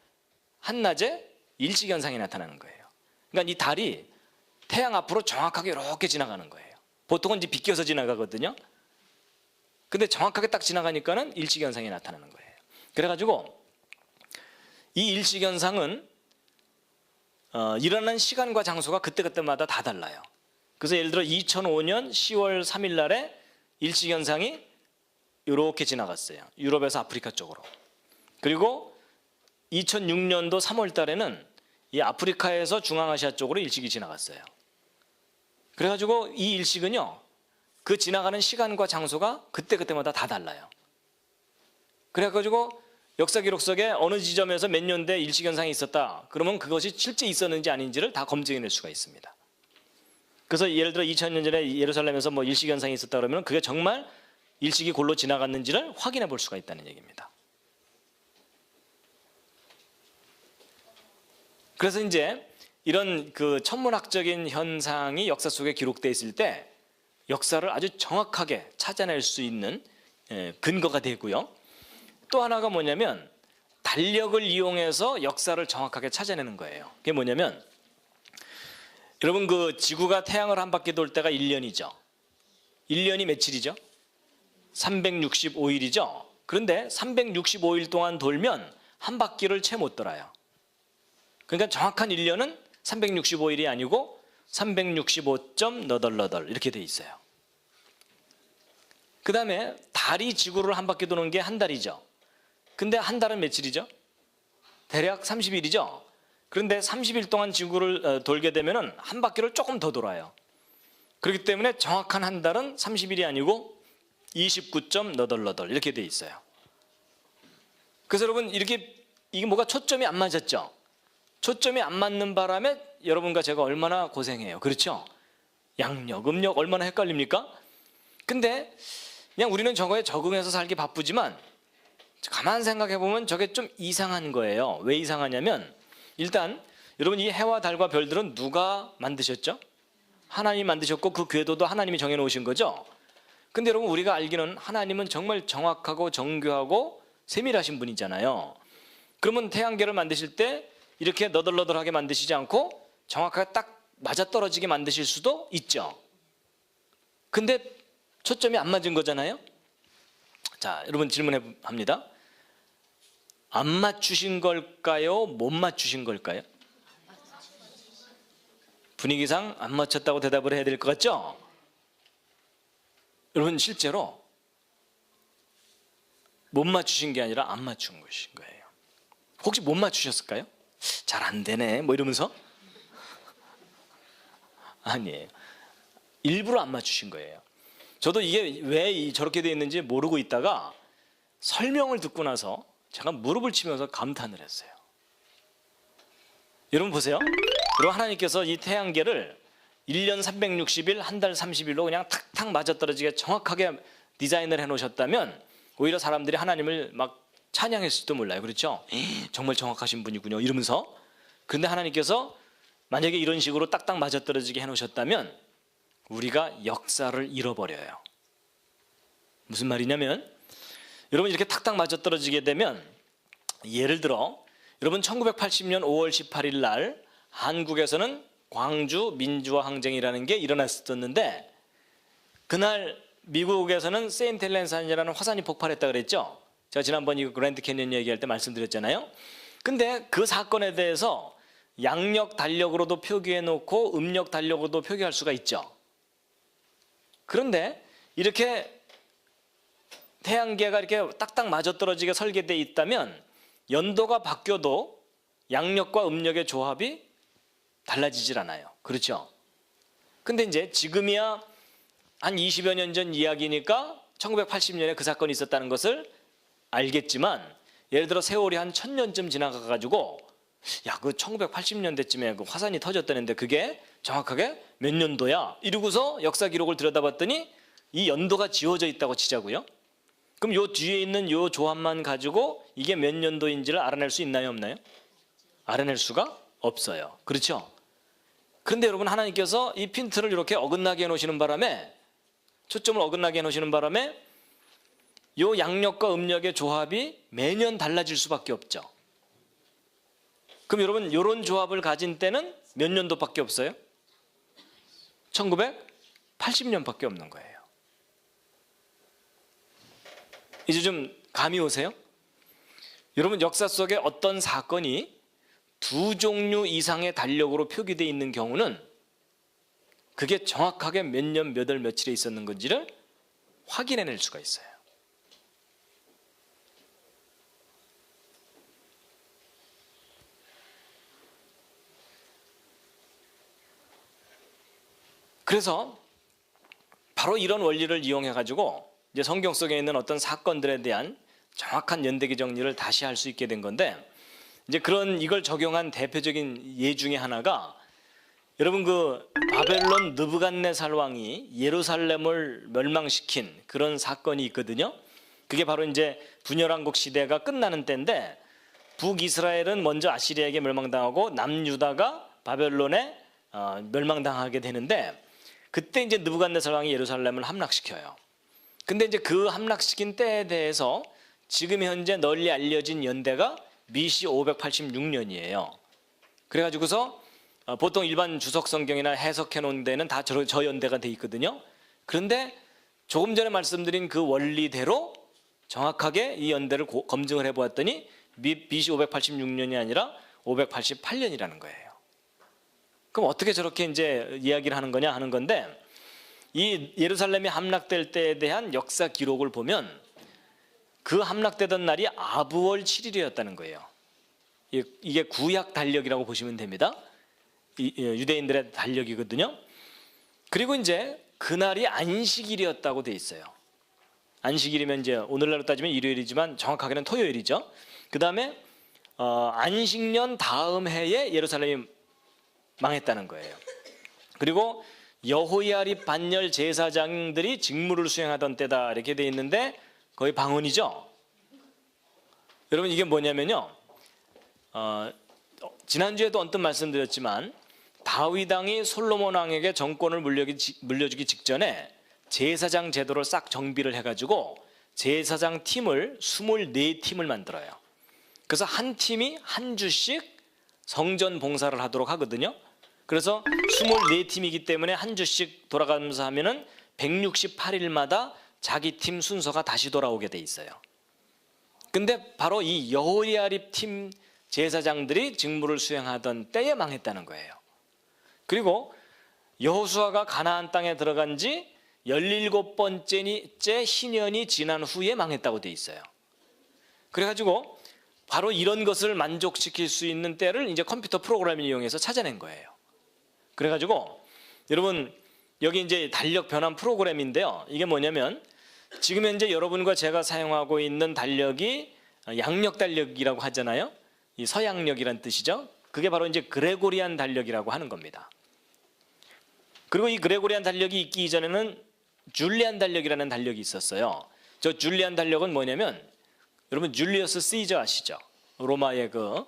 한낮에 일식 현상이 나타나는 거예요. 그러니까 이 달이 태양 앞으로 정확하게 이렇게 지나가는 거예요. 보통은 이제 비껴서 지나가거든요. 근데 정확하게 딱 지나가니까는 일식현상이 나타나는 거예요. 그래가지고 이 일식현상은 일어나는 시간과 장소가 그때그때마다 다 달라요. 그래서 예를 들어 2005년 10월 3일 날에 일식현상이 이렇게 지나갔어요. 유럽에서 아프리카 쪽으로. 그리고 2006년도 3월 달에는 이 아프리카에서 중앙아시아 쪽으로 일식이 지나갔어요. 그래가지고 이 일식은요, 그 지나가는 시간과 장소가 그때그때마다 다 달라요. 그래가지고 역사 기록 속에 어느 지점에서 몇 년대 일식현상이 있었다. 그러면 그것이 실제 있었는지 아닌지를 다 검증해낼 수가 있습니다. 그래서 예를 들어 2000년 전에 예루살렘에서 뭐 일식현상이 있었다 그러면 그게 정말 일식이 골로 지나갔는지를 확인해 볼 수가 있다는 얘기입니다. 그래서 이제 이런 그 천문학적인 현상이 역사 속에 기록되어 있을 때 역사를 아주 정확하게 찾아낼 수 있는 근거가 되고요. 또 하나가 뭐냐면 달력을 이용해서 역사를 정확하게 찾아내는 거예요. 그게 뭐냐면 여러분 그 지구가 태양을 한 바퀴 돌 때가 1년이죠. 1년이 며칠이죠? 365일이죠. 그런데 365일 동안 돌면 한 바퀴를 채 못 돌아요. 그러니까 정확한 1년은 365일이 아니고 365.너덜너덜 이렇게 돼 있어요. 그 다음에 달이 지구를 한 바퀴 도는 게 한 달이죠. 근데 한 달은 며칠이죠? 대략 30일이죠. 그런데 30일 동안 지구를 돌게 되면 한 바퀴를 조금 더 돌아요. 그렇기 때문에 정확한 한 달은 30일이 아니고 29.너덜너덜 이렇게 돼 있어요. 그래서 여러분 이게 뭐가 초점이 안 맞았죠? 초점이 안 맞는 바람에 여러분과 제가 얼마나 고생해요. 그렇죠? 양력, 음력 얼마나 헷갈립니까? 근데 그냥 우리는 저거에 적응해서 살기 바쁘지만 가만 생각해 보면 저게 좀 이상한 거예요. 왜 이상하냐면 일단 여러분 이 해와 달과 별들은 누가 만드셨죠? 하나님이 만드셨고 그 궤도도 하나님이 정해 놓으신 거죠. 근데 여러분 우리가 알기는 하나님은 정말 정확하고 정교하고 세밀하신 분이잖아요. 그러면 태양계를 만드실 때 이렇게 너덜너덜하게 만드시지 않고 정확하게 딱 맞아떨어지게 만드실 수도 있죠. 근데 초점이 안 맞은 거잖아요. 자, 여러분 질문합니다. 안 맞추신 걸까요? 못 맞추신 걸까요? 분위기상 안 맞췄다고 대답을 해야 될 것 같죠? 여러분 실제로 못 맞추신 게 아니라 안 맞춘 것인 거예요. 혹시 못 맞추셨을까요? 잘 안 되네 뭐 이러면서? 아니에요. 일부러 안 맞추신 거예요. 저도 이게 왜 저렇게 되어 있는지 모르고 있다가 설명을 듣고 나서 제가 무릎을 치면서 감탄을 했어요. 여러분 보세요. 그리고 하나님께서 이 태양계를 1년 360일, 한 달 30일로 그냥 탁탁 맞아떨어지게 정확하게 디자인을 해놓으셨다면 오히려 사람들이 하나님을 막 찬양했을지도 몰라요. 그렇죠? 정말 정확하신 분이군요 이러면서. 그런데 하나님께서 만약에 이런 식으로 딱딱 맞아떨어지게 해놓으셨다면 우리가 역사를 잃어버려요. 무슨 말이냐면 여러분 이렇게 탁탁 맞아떨어지게 되면 예를 들어 여러분 1980년 5월 18일 날 한국에서는 광주 민주화 항쟁이라는 게 일어났었는데 그날 미국에서는 세인트 헬렌 산이라는 화산이 폭발했다 그랬죠. 제가 지난번 이거 그랜드 캐니언 얘기할 때 말씀드렸잖아요. 근데 그 사건에 대해서 양력 달력으로도 표기해 놓고 음력 달력으로도 표기할 수가 있죠. 그런데 이렇게 태양계가 이렇게 딱딱 맞아떨어지게 설계되어 있다면 연도가 바뀌어도 양력과 음력의 조합이 달라지질 않아요. 그렇죠? 근데 이제 지금이야 한 20여 년 전 이야기니까 1980년에 그 사건이 있었다는 것을 알겠지만 예를 들어 세월이 한 1000년쯤 지나가가지고 야, 그 1980년대쯤에 그 화산이 터졌다는데 그게 정확하게 몇 년도야? 이러고서 역사 기록을 들여다봤더니 이 연도가 지워져 있다고 치자고요. 그럼 요 뒤에 있는 요 조합만 가지고 이게 몇 년도인지를 알아낼 수 있나요, 없나요? 알아낼 수가 없어요. 그렇죠? 그런데 여러분 하나님께서 이 핀트를 이렇게 어긋나게 해놓으시는 바람에 초점을 어긋나게 해놓으시는 바람에 요 양력과 음력의 조합이 매년 달라질 수밖에 없죠. 그럼 여러분 이런 조합을 가진 때는 몇 년도밖에 없어요? 1980년밖에 없는 거예요. 이제 좀 감이 오세요? 여러분 역사 속에 어떤 사건이 두 종류 이상의 달력으로 표기되어 있는 경우는 그게 정확하게 몇 년 몇 월 며칠에 있었는 건지를 확인해낼 수가 있어요. 그래서 바로 이런 원리를 이용해 가지고 이제 성경 속에 있는 어떤 사건들에 대한 정확한 연대기 정리를 다시 할 수 있게 된 건데 이제 그런 이걸 적용한 대표적인 예 중에 하나가 여러분 그 바벨론 느부갓네살 왕이 예루살렘을 멸망시킨 그런 사건이 있거든요. 그게 바로 이제 분열왕국 시대가 끝나는 때인데 북이스라엘은 먼저 아시리아에게 멸망당하고 남유다가 바벨론에 멸망당하게 되는데 그때 이제 느부갓네살 왕이 예루살렘을 함락시켜요. 근데 이제 그 함락시킨 때에 대해서 지금 현재 널리 알려진 연대가 BC 586년이에요. 그래가지고서 보통 일반 주석 성경이나 해석해 놓은 데는 다 저 연대가 돼 있거든요. 그런데 조금 전에 말씀드린 그 원리대로 정확하게 이 연대를 검증을 해보았더니 BC 586년이 아니라 588년이라는 거예요. 그럼 어떻게 저렇게 이제 이야기를 하는 거냐 하는 건데, 이 예루살렘이 함락될 때에 대한 역사 기록을 보면 그 함락되던 날이 아부월 7일이었다는 거예요. 이게 구약 달력이라고 보시면 됩니다. 유대인들의 달력이거든요. 그리고 이제 그날이 안식일이었다고 돼 있어요. 안식일이면 이제 오늘날로 따지면 일요일이지만 정확하게는 토요일이죠. 그 다음에 안식년 다음 해에 예루살렘이 망했다는 거예요. 그리고 여호야립 반열 제사장들이 직무를 수행하던 때다 이렇게 돼 있는데 거의 방언이죠. 여러분 이게 뭐냐면요. 지난주에도 언뜻 말씀드렸지만 다윗 왕이 솔로몬 왕에게 정권을 물려주기 직전에 제사장 제도를 싹 정비를 해가지고 제사장 팀을 24팀을 만들어요. 그래서 한 팀이 한 주씩 성전 봉사를 하도록 하거든요. 그래서 24팀이기 때문에 한 주씩 돌아가면서 하면은 168일마다 자기 팀 순서가 다시 돌아오게 돼 있어요. 근데 바로 이 여호야립 팀 제사장들이 직무를 수행하던 때에 망했다는 거예요. 그리고 여호수아가 가나안 땅에 들어간 지 17번째 희년이 지난 후에 망했다고 돼 있어요. 그래가지고 바로 이런 것을 만족시킬 수 있는 때를 이제 컴퓨터 프로그램을 이용해서 찾아낸 거예요. 그래가지고 여러분 여기 이제 달력 변환 프로그램인데요. 이게 뭐냐면 지금 현재 여러분과 제가 사용하고 있는 달력이 양력 달력이라고 하잖아요. 이 서양력이란 뜻이죠. 그게 바로 이제 그레고리안 달력이라고 하는 겁니다. 그리고 이 그레고리안 달력이 있기 이전에는 줄리안 달력이라는 달력이 있었어요. 저 줄리안 달력은 뭐냐면 여러분 줄리어스 시저 아시죠? 로마의 그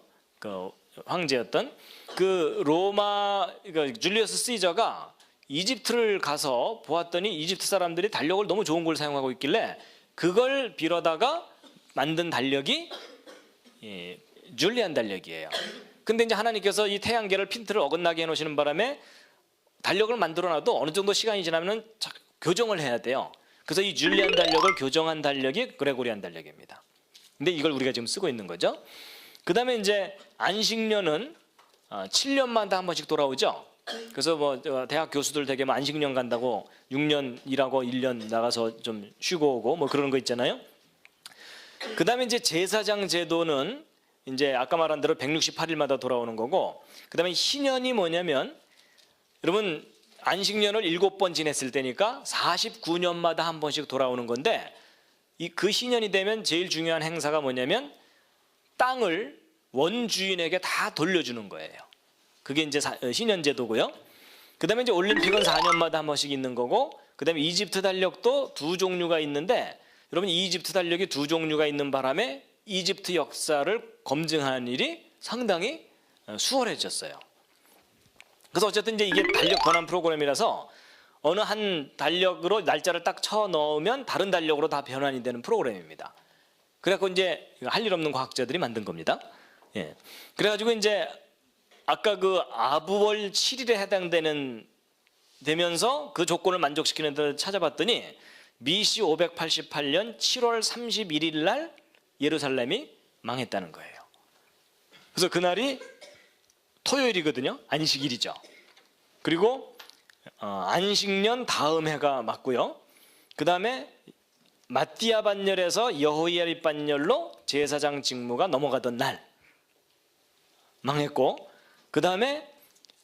황제였던 그 로마 줄리어스 시저가 이집트를 가서 보았더니 이집트 사람들이 달력을 너무 좋은 걸 사용하고 있길래 그걸 빌어다가 만든 달력이 줄리안 달력이에요. 근데 이제 하나님께서 이 태양계를 핀트를 어긋나게 해놓으시는 바람에 달력을 만들어놔도 어느 정도 시간이 지나면 교정을 해야 돼요. 그래서 이 줄리안 달력을 교정한 달력이 그레고리안 달력입니다. 근데 이걸 우리가 지금 쓰고 있는 거죠. 그 다음에 이제 안식년은 7년마다 한 번씩 돌아오죠. 그래서 뭐 대학 교수들 되게 뭐 안식년 간다고 6년 일하고 1년 나가서 좀 쉬고 오고 뭐 그런 거 있잖아요. 그 다음에 이제 제사장 제도는 이제 아까 말한 대로 168일마다 돌아오는 거고, 그 다음에 희년이 뭐냐면 여러분 안식년을 7번 지냈을 때니까 49년마다 한 번씩 돌아오는 건데, 그 희년이 되면 제일 중요한 행사가 뭐냐면 땅을 원주인에게 다 돌려주는 거예요. 그게 이제 희년 제도고요. 그 다음에 이제 올림픽은 4년마다 한 번씩 있는 거고, 그 다음에 이집트 달력도 두 종류가 있는데 여러분 이집트 달력이 두 종류가 있는 바람에 이집트 역사를 검증하는 일이 상당히 수월해졌어요. 그래서 어쨌든 이제 이게 달력 변환 프로그램이라서 어느 한 달력으로 날짜를 딱 쳐 넣으면 다른 달력으로 다 변환이 되는 프로그램입니다. 그래갖고 이제 할 일 없는 과학자들이 만든 겁니다. 예. 그래가지고 이제 아까 그 아부월 7일에 해당되는 되면서 그 조건을 만족시키는 데를 찾아봤더니 BC 588년 7월 31일 날 예루살렘이 망했다는 거예요. 그래서 그날이 토요일이거든요. 안식일이죠. 그리고 안식년 다음 해가 맞고요. 그 다음에 마띠아 반열에서 여호야립 반열로 제사장 직무가 넘어가던 날 망했고, 그 다음에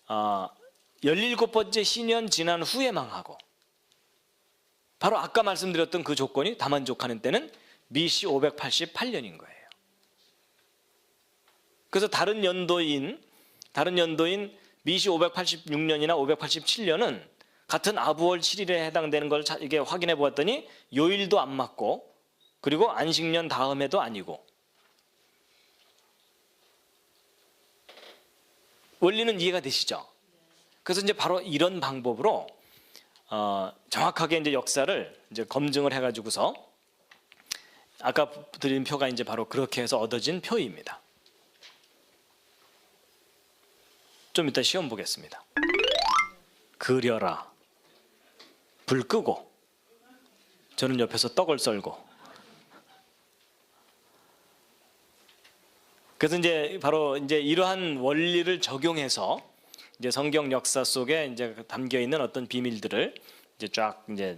17번째 희년 지난 후에 망하고, 바로 아까 말씀드렸던 그 조건이 다 만족하는 때는 BC 588년인 거예요. 그래서 다른 연도인 BC 586년이나 587년은 같은 아부월 7일에 해당되는 걸 이게 확인해 보았더니 요일도 안 맞고, 그리고 안식년 다음에도 아니고, 원리는 이해가 되시죠? 그래서 이제 바로 이런 방법으로 정확하게 이제 역사를 이제 검증을 해가지고서 아까 드린 표가 이제 바로 그렇게 해서 얻어진 표입니다. 좀 이따 시험 보겠습니다. 그려라. 불 끄고 저는 옆에서 떡을 썰고. 그래서 이제 바로 이제 이러한 원리를 적용해서 이제 성경 역사 속에 이제 담겨 있는 어떤 비밀들을 이제 쫙 이제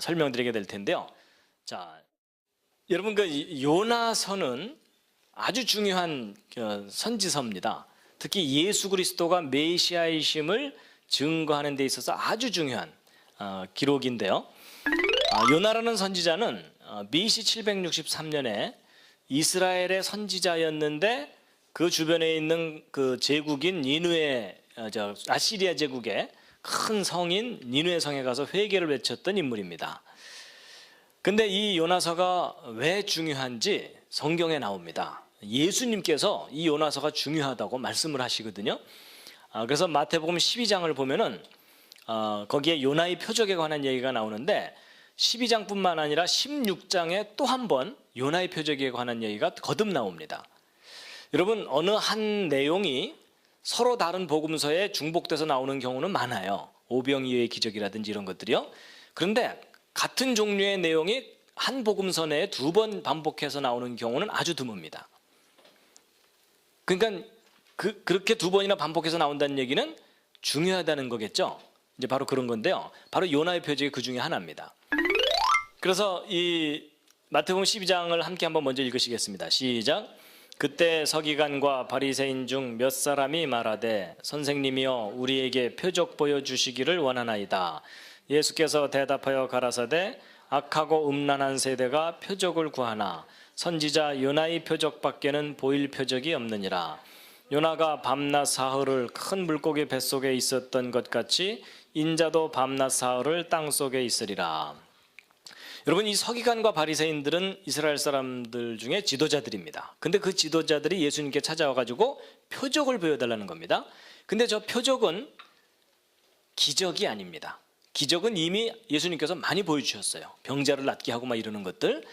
설명드리게 될 텐데요. 자, 여러분 그 요나서는 아주 중요한 선지서입니다. 특히 예수 그리스도가 메시아이심을 증거하는 데 있어서 아주 중요한 기록인데요. 요나라는 선지자는 BC 763년에 이스라엘의 선지자였는데 그 주변에 있는 그 제국인 니느웨, 아시리아 제국의 큰 성인 니느웨 성에 가서 회개를 외쳤던 인물입니다. 근데 이 요나서가 왜 중요한지 성경에 나옵니다. 예수님께서 이 요나서가 중요하다고 말씀을 하시거든요. 그래서 마태복음 12장을 보면은 거기에 요나의 표적에 관한 얘기가 나오는데 12장뿐만 아니라 16장에 또 한 번 요나의 표적에 관한 얘기가 거듭 나옵니다. 여러분 어느 한 내용이 서로 다른 복음서에 중복돼서 나오는 경우는 많아요. 오병이어의 기적이라든지 이런 것들이요. 그런데 같은 종류의 내용이 한 복음서 내에 두 번 반복해서 나오는 경우는 아주 드뭅니다. 그러니까 그렇게 두 번이나 반복해서 나온다는 얘기는 중요하다는 거겠죠. 이제 바로 그런 건데요. 바로 요나의 표적이 그 중에 하나입니다. 그래서 이 마태복음 12장을 함께 한번 먼저 읽으시겠습니다. 시작. 그때 서기관과 바리새인 중 몇 사람이 말하되 선생님이여 우리에게 표적 보여주시기를 원하나이다. 예수께서 대답하여 가라사대 악하고 음란한 세대가 표적을 구하나 선지자 요나의 표적밖에는 보일 표적이 없느니라. 요나가 밤낮 사흘을 큰 물고기 뱃속에 있었던 것 같이 인자도 밤낮 사흘을 땅속에 있으리라. 여러분 이 서기관과 바리새인들은 이스라엘 사람들 중에 지도자들입니다. 근데 그 지도자들이 예수님께 찾아와 가지고 표적을 보여달라는 겁니다. 근데 저 표적은 기적이 아닙니다. 기적은 이미 예수님께서 많이 보여주셨어요. 병자를 낫게 하고 막 이러는 것들.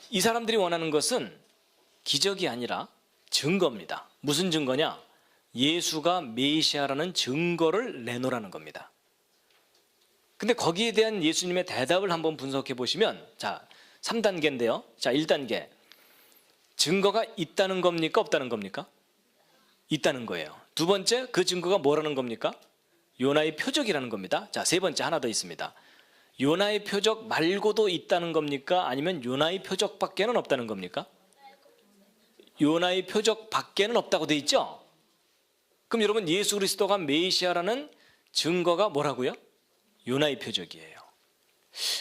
이 사람들이 원하는 것은 기적이 아니라 증거입니다. 무슨 증거냐? 예수가 메시아라는 증거를 내놓으라는 겁니다. 근데 거기에 대한 예수님의 대답을 한번 분석해 보시면 자 3단계인데요. 자 1단계 증거가 있다는 겁니까? 없다는 겁니까? 있다는 거예요. 두 번째 그 증거가 뭐라는 겁니까? 요나의 표적이라는 겁니다. 자 세 번째 하나 더 있습니다. 요나의 표적 말고도 있다는 겁니까? 아니면 요나의 표적밖에는 없다는 겁니까? 요나의 표적밖에는 없다고 돼 있죠? 그럼 여러분 예수 그리스도가 메시아라는 증거가 뭐라고요? 요나의 표적이에요.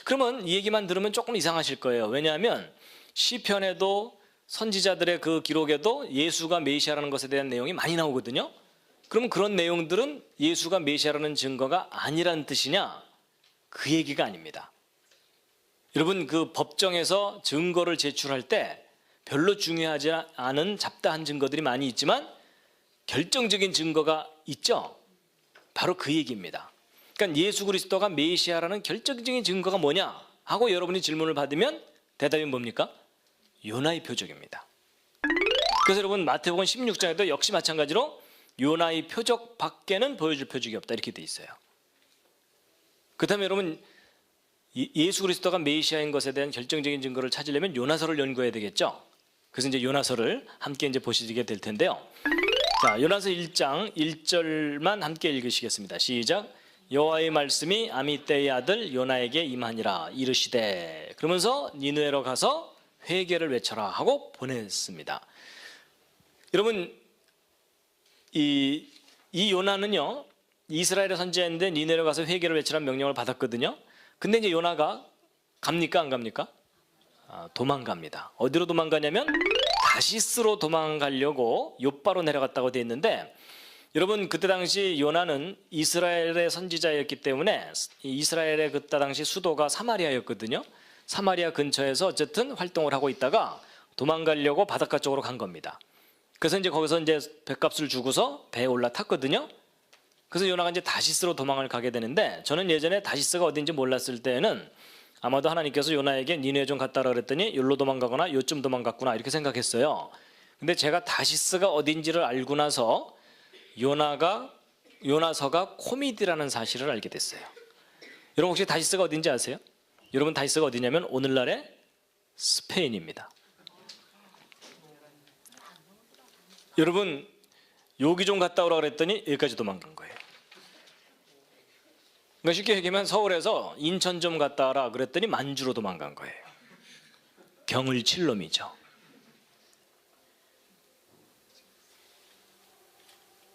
그러면 이 얘기만 들으면 조금 이상하실 거예요. 왜냐하면 시편에도 선지자들의 그 기록에도 예수가 메시아라는 것에 대한 내용이 많이 나오거든요. 그러면 그런 내용들은 예수가 메시아라는 증거가 아니란 뜻이냐? 그 얘기가 아닙니다. 여러분 그 법정에서 증거를 제출할 때 별로 중요하지 않은 잡다한 증거들이 많이 있지만 결정적인 증거가 있죠. 바로 그 얘기입니다. 그러니까 예수 그리스도가 메시아라는 결정적인 증거가 뭐냐 하고 여러분이 질문을 받으면 대답이 뭡니까? 요나의 표적입니다. 그래서 여러분 마태복음 16장에도 역시 마찬가지로 요나의 표적 밖에는 보여줄 표적이 없다 이렇게 돼 있어요. 그렇다면 여러분 예수 그리스도가 메시아인 것에 대한 결정적인 증거를 찾으려면 요나서를 연구해야 되겠죠. 그래서 이제 요나서를 함께 이제 보시게 될 텐데요. 자, 요나서 1장 1절만 함께 읽으시겠습니다. 시작. 여호와의 말씀이 아미떼의 아들 요나에게 임하니라 이르시되 그러면서 니느웨로 가서 회개를 외쳐라 하고 보냈습니다. 여러분 이 요나는요 이스라엘의 선지자인데 니느웨로 가서 회개를 외치라는 명령을 받았거든요. 근데 이제 요나가 갑니까 안 갑니까? 도망갑니다. 어디로 도망가냐면 다시스로 도망가려고 욥바로 내려갔다고 되어 있는데 여러분 그때 당시 요나는 이스라엘의 선지자였기 때문에 이스라엘의 그때 당시 수도가 사마리아였거든요. 사마리아 근처에서 어쨌든 활동을 하고 있다가 도망가려고 바닷가 쪽으로 간 겁니다. 그래서 이제 거기서 이제 볏값을 주고서 배에 올라탔거든요. 그래서 요나가 이제 다시스로 도망을 가게 되는데 저는 예전에 다시스가 어딘지 몰랐을 때는 아마도 하나님께서 요나에게 니느웨 좀 갔다 오라 그랬더니 여기로 도망가거나 요쯤 도망갔구나 이렇게 생각했어요. 근데 제가 다시스가 어딘지를 알고 나서 요나가 요나서가 코미디라는 사실을 알게 됐어요. 여러분 혹시 다시스가 어딘지 아세요? 여러분 다시스가 어디냐면 오늘날의 스페인입니다. 여러분 여기 좀 갔다 오라 그랬더니 여기까지 도망간 거예요. 그러니까 쉽게 얘기하면 서울에서 인천 좀 갔다 와라 그랬더니 만주로 도망간 거예요. 경을 칠 놈이죠.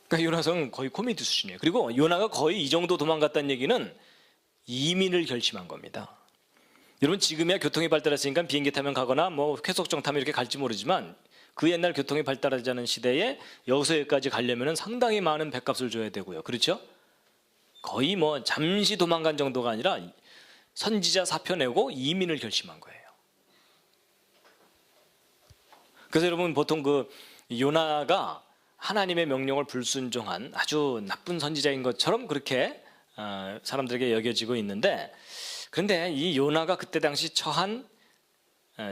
그러니까 요나서는 거의 코미디 수준이에요. 그리고 요나가 거의 이 정도 도망갔다는 얘기는 이민을 결심한 겁니다. 여러분 지금이야 교통이 발달했으니까 비행기 타면 가거나 뭐 쾌속정 타면 이렇게 갈지 모르지만 그 옛날 교통이 발달하지 않은 시대에 여기서 여기까지 가려면 상당히 많은 뱃값을 줘야 되고요. 그렇죠? 거의 뭐 잠시 도망간 정도가 아니라 선지자 사표 내고 이민을 결심한 거예요. 그래서 여러분 보통 그 요나가 하나님의 명령을 불순종한 아주 나쁜 선지자인 것처럼 그렇게 사람들에게 여겨지고 있는데, 그런데 이 요나가 그때 당시 처한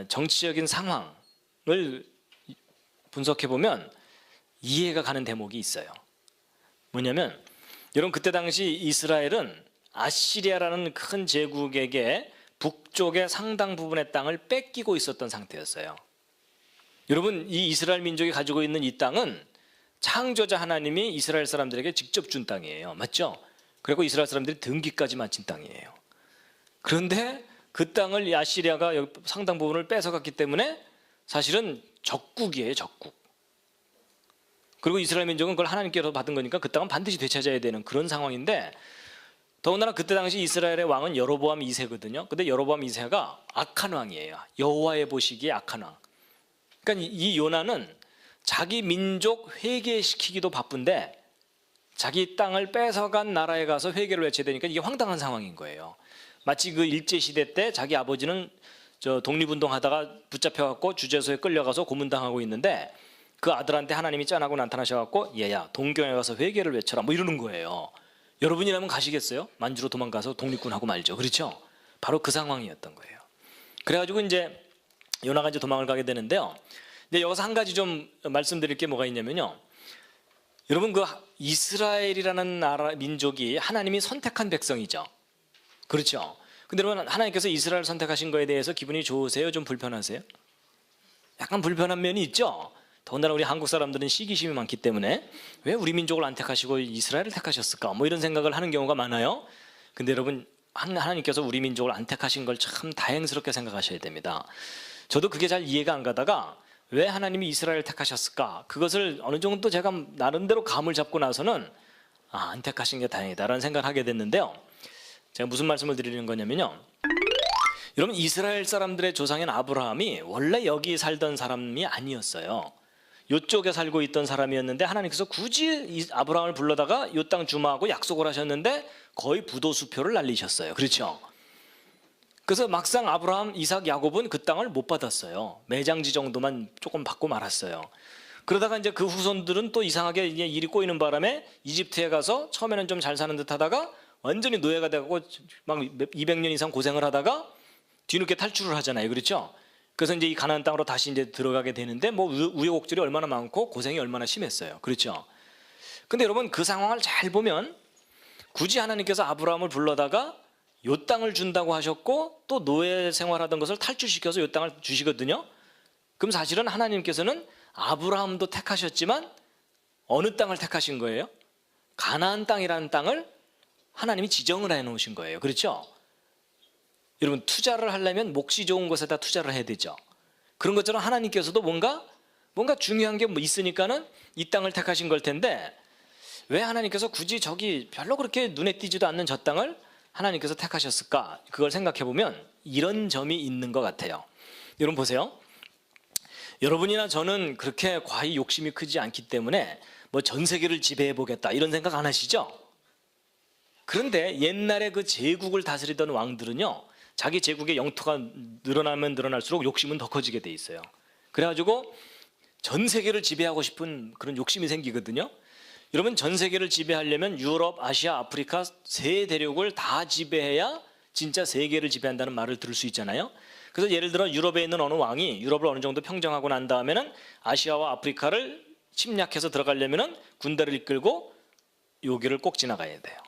정치적인 상황을 분석해 보면 이해가 가는 대목이 있어요. 뭐냐면 여러분 그때 당시 이스라엘은 아시리아라는 큰 제국에게 북쪽의 상당 부분의 땅을 뺏기고 있었던 상태였어요. 여러분 이 이스라엘 민족이 가지고 있는 이 땅은 창조자 하나님이 이스라엘 사람들에게 직접 준 땅이에요. 맞죠? 그리고 이스라엘 사람들이 등기까지 마친 땅이에요. 그런데 그 땅을 이 아시리아가 상당 부분을 뺏어갔기 때문에 사실은 적국이에요. 적국. 그리고 이스라엘 민족은 그걸 하나님께서 받은 거니까 그 땅은 반드시 되찾아야 되는 그런 상황인데, 더군다나 그때 당시 이스라엘의 왕은 여로보암 2세거든요. 근데 여로보암 2세가 악한 왕이에요. 여호와의 보시기에 악한 왕. 그러니까 이 요나는 자기 민족 회개시키기도 바쁜데 자기 땅을 뺏어간 나라에 가서 회개를 외쳐야 되니까 이게 황당한 상황인 거예요. 마치 그 일제시대 때 자기 아버지는 독립운동하다가 붙잡혀갖고 주재소에 끌려가서 고문당하고 있는데 그 아들한테 하나님이 짠하고 나타나셔갖고 얘야 동경에 가서 회개를 외쳐라 뭐 이러는 거예요. 여러분이라면 가시겠어요? 만주로 도망가서 독립군하고 말죠. 그렇죠? 바로 그 상황이었던 거예요. 그래가지고 이제 요나가 이제 도망을 가게 되는데요. 근데 여기서 한 가지 좀 말씀드릴 게 뭐가 있냐면요. 여러분 그 이스라엘이라는 나라 민족이 하나님이 선택한 백성이죠. 그렇죠? 근데 여러분 하나님께서 이스라엘 선택하신 거에 대해서 기분이 좋으세요? 좀 불편하세요? 약간 불편한 면이 있죠. 더군다나 우리 한국 사람들은 시기심이 많기 때문에 왜 우리 민족을 안 택하시고 이스라엘을 택하셨을까? 뭐 이런 생각을 하는 경우가 많아요. 근데 여러분 하나님께서 우리 민족을 안 택하신 걸 참 다행스럽게 생각하셔야 됩니다. 저도 그게 잘 이해가 안 가다가 왜 하나님이 이스라엘을 택하셨을까? 그것을 어느 정도 제가 나름대로 감을 잡고 나서는 안 택하신 게 다행이다라는 생각을 하게 됐는데요. 제가 무슨 말씀을 드리는 거냐면요. 여러분 이스라엘 사람들의 조상인 아브라함이 원래 여기 살던 사람이 아니었어요. 이쪽에 살고 있던 사람이었는데 하나님께서 굳이 아브라함을 불러다가 이 땅 주마하고 약속을 하셨는데 거의 부도수표를 날리셨어요. 그렇죠? 그래서 막상 아브라함, 이삭, 야곱은 그 땅을 못 받았어요. 매장지 정도만 조금 받고 말았어요. 그러다가 이제 그 후손들은 또 이상하게 이제 일이 꼬이는 바람에 이집트에 가서 처음에는 좀 잘 사는 듯 하다가 완전히 노예가 되고 막 200년 이상 고생을 하다가 뒤늦게 탈출을 하잖아요. 그렇죠? 그래서 이제 이 가나안 땅으로 다시 이제 들어가게 되는데 뭐 우여곡절이 얼마나 많고 고생이 얼마나 심했어요. 그렇죠? 근데 여러분 그 상황을 잘 보면 굳이 하나님께서 아브라함을 불러다가 요 땅을 준다고 하셨고 또 노예 생활하던 것을 탈출시켜서 요 땅을 주시거든요. 그럼 사실은 하나님께서는 아브라함도 택하셨지만 어느 땅을 택하신 거예요? 가나안 땅이라는 땅을 하나님이 지정을 해놓으신 거예요. 그렇죠? 여러분 투자를 하려면 몫이 좋은 곳에다 투자를 해야 되죠. 그런 것처럼 하나님께서도 뭔가 중요한 게 뭐 있으니까는 이 땅을 택하신 걸 텐데 왜 하나님께서 굳이 저기 별로 그렇게 눈에 띄지도 않는 저 땅을 하나님께서 택하셨을까? 그걸 생각해 보면 이런 점이 있는 것 같아요. 여러분 보세요. 여러분이나 저는 그렇게 과히 욕심이 크지 않기 때문에 뭐 전 세계를 지배해 보겠다 이런 생각 안 하시죠? 그런데 옛날에 그 제국을 다스리던 왕들은요, 자기 제국의 영토가 늘어나면 늘어날수록 욕심은 더 커지게 돼 있어요. 그래가지고 전 세계를 지배하고 싶은 그런 욕심이 생기거든요. 여러분 전 세계를 지배하려면 유럽, 아시아, 아프리카 세 대륙을 다 지배해야 진짜 세계를 지배한다는 말을 들을 수 있잖아요. 그래서 예를 들어 유럽에 있는 어느 왕이 유럽을 어느 정도 평정하고 난 다음에는 아시아와 아프리카를 침략해서 들어가려면은 군대를 이끌고 여기를 꼭 지나가야 돼요.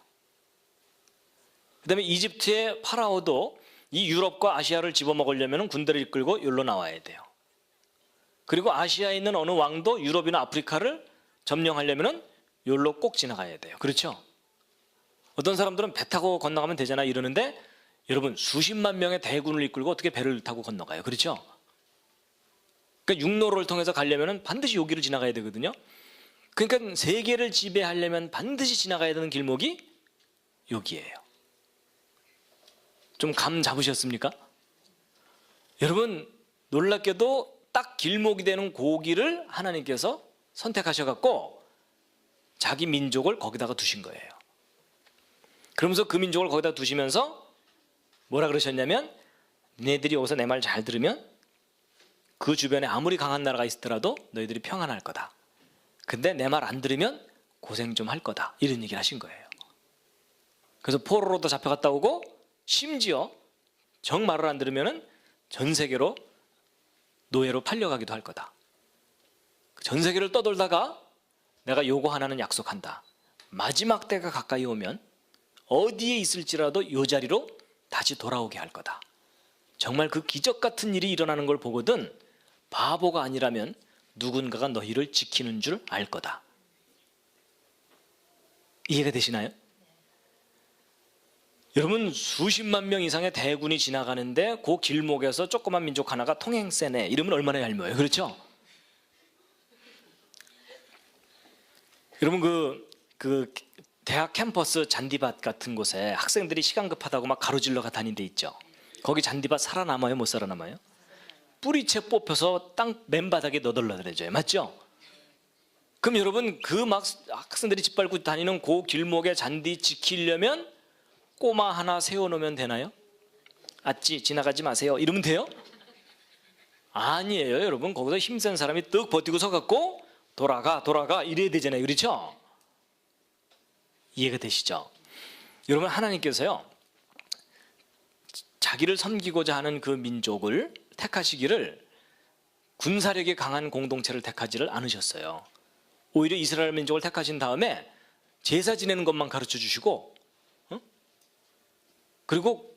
그다음에 이집트의 파라오도 이 유럽과 아시아를 집어먹으려면 군대를 이끌고 여기로 나와야 돼요. 그리고 아시아에 있는 어느 왕도 유럽이나 아프리카를 점령하려면 여기로 꼭 지나가야 돼요. 그렇죠? 어떤 사람들은 배 타고 건너가면 되잖아 이러는데 여러분 수십만 명의 대군을 이끌고 어떻게 배를 타고 건너가요? 그렇죠? 그러니까 육로를 통해서 가려면 반드시 여기를 지나가야 되거든요. 그러니까 세계를 지배하려면 반드시 지나가야 되는 길목이 여기예요. 좀 감 잡으셨습니까? 여러분 놀랍게도 딱 길목이 되는 고기를 하나님께서 선택하셔갖고 자기 민족을 거기다가 두신 거예요. 그러면서 그 민족을 거기다 두시면서 뭐라 그러셨냐면 너희들이 여기서 내 말 잘 들으면 그 주변에 아무리 강한 나라가 있더라도 너희들이 평안할 거다. 근데 내 말 안 들으면 고생 좀 할 거다. 이런 얘기를 하신 거예요. 그래서 포로로도 잡혀갔다 오고 심지어 정말을 안 들으면 전 세계로 노예로 팔려가기도 할 거다. 전 세계를 떠돌다가 내가 요거 하나는 약속한다. 마지막 때가 가까이 오면 어디에 있을지라도 이 자리로 다시 돌아오게 할 거다. 정말 그 기적 같은 일이 일어나는 걸 보거든 바보가 아니라면 누군가가 너희를 지키는 줄 알 거다. 이해가 되시나요? 여러분 수십만 명 이상의 대군이 지나가는데 그 길목에서 조그만 민족 하나가 통행세네 이러면 얼마나 얄미워요. 그렇죠? 여러분 그 대학 캠퍼스 잔디밭 같은 곳에 학생들이 시간 급하다고 막 가로질러 다니는 데 있죠. 거기 잔디밭 살아남아요? 못 살아남아요? 뿌리채 뽑혀서 땅 맨바닥에 너덜너덜해져요. 맞죠? 그럼 여러분 그 막 학생들이 짓밟고 다니는 그 길목에 잔디 지키려면 꼬마 하나 세워놓으면 되나요? 아찌 지나가지 마세요 이러면 돼요? 아니에요. 여러분 거기서 힘센 사람이 뜩 버티고 서갖고 돌아가 이래야 되잖아요. 그렇죠? 이해가 되시죠? 여러분 하나님께서요 자기를 섬기고자 하는 그 민족을 택하시기를 군사력이 강한 공동체를 택하지를 않으셨어요. 오히려 이스라엘 민족을 택하신 다음에 제사 지내는 것만 가르쳐 주시고 그리고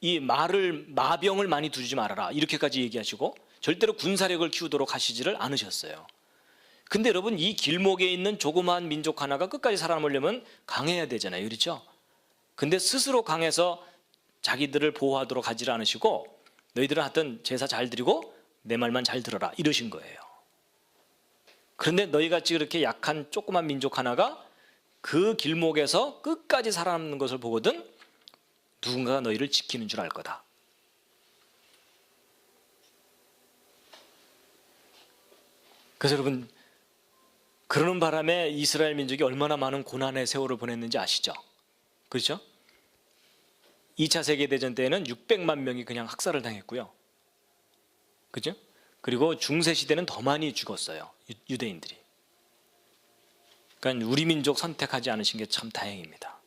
이 마병을 많이 두지 말아라 이렇게까지 얘기하시고 절대로 군사력을 키우도록 하시지를 않으셨어요. 근데 여러분 이 길목에 있는 조그마한 민족 하나가 끝까지 살아남으려면 강해야 되잖아요. 그렇죠? 근데 스스로 강해서 자기들을 보호하도록 하지를 않으시고 너희들은 하여튼 제사 잘 드리고 내 말만 잘 들어라 이러신 거예요. 그런데 너희같이 그렇게 약한 조그만 민족 하나가 그 길목에서 끝까지 살아남는 것을 보거든 누군가가 너희를 지키는 줄 알 거다. 그래서 여러분 그러는 바람에 이스라엘 민족이 얼마나 많은 고난의 세월을 보냈는지 아시죠? 그렇죠? 2차 세계대전 때에는 600만 명이 그냥 학살을 당했고요. 그죠? 그리고 중세시대는 더 많이 죽었어요. 유대인들이. 그러니까 우리 민족 선택하지 않으신 게 참 다행입니다.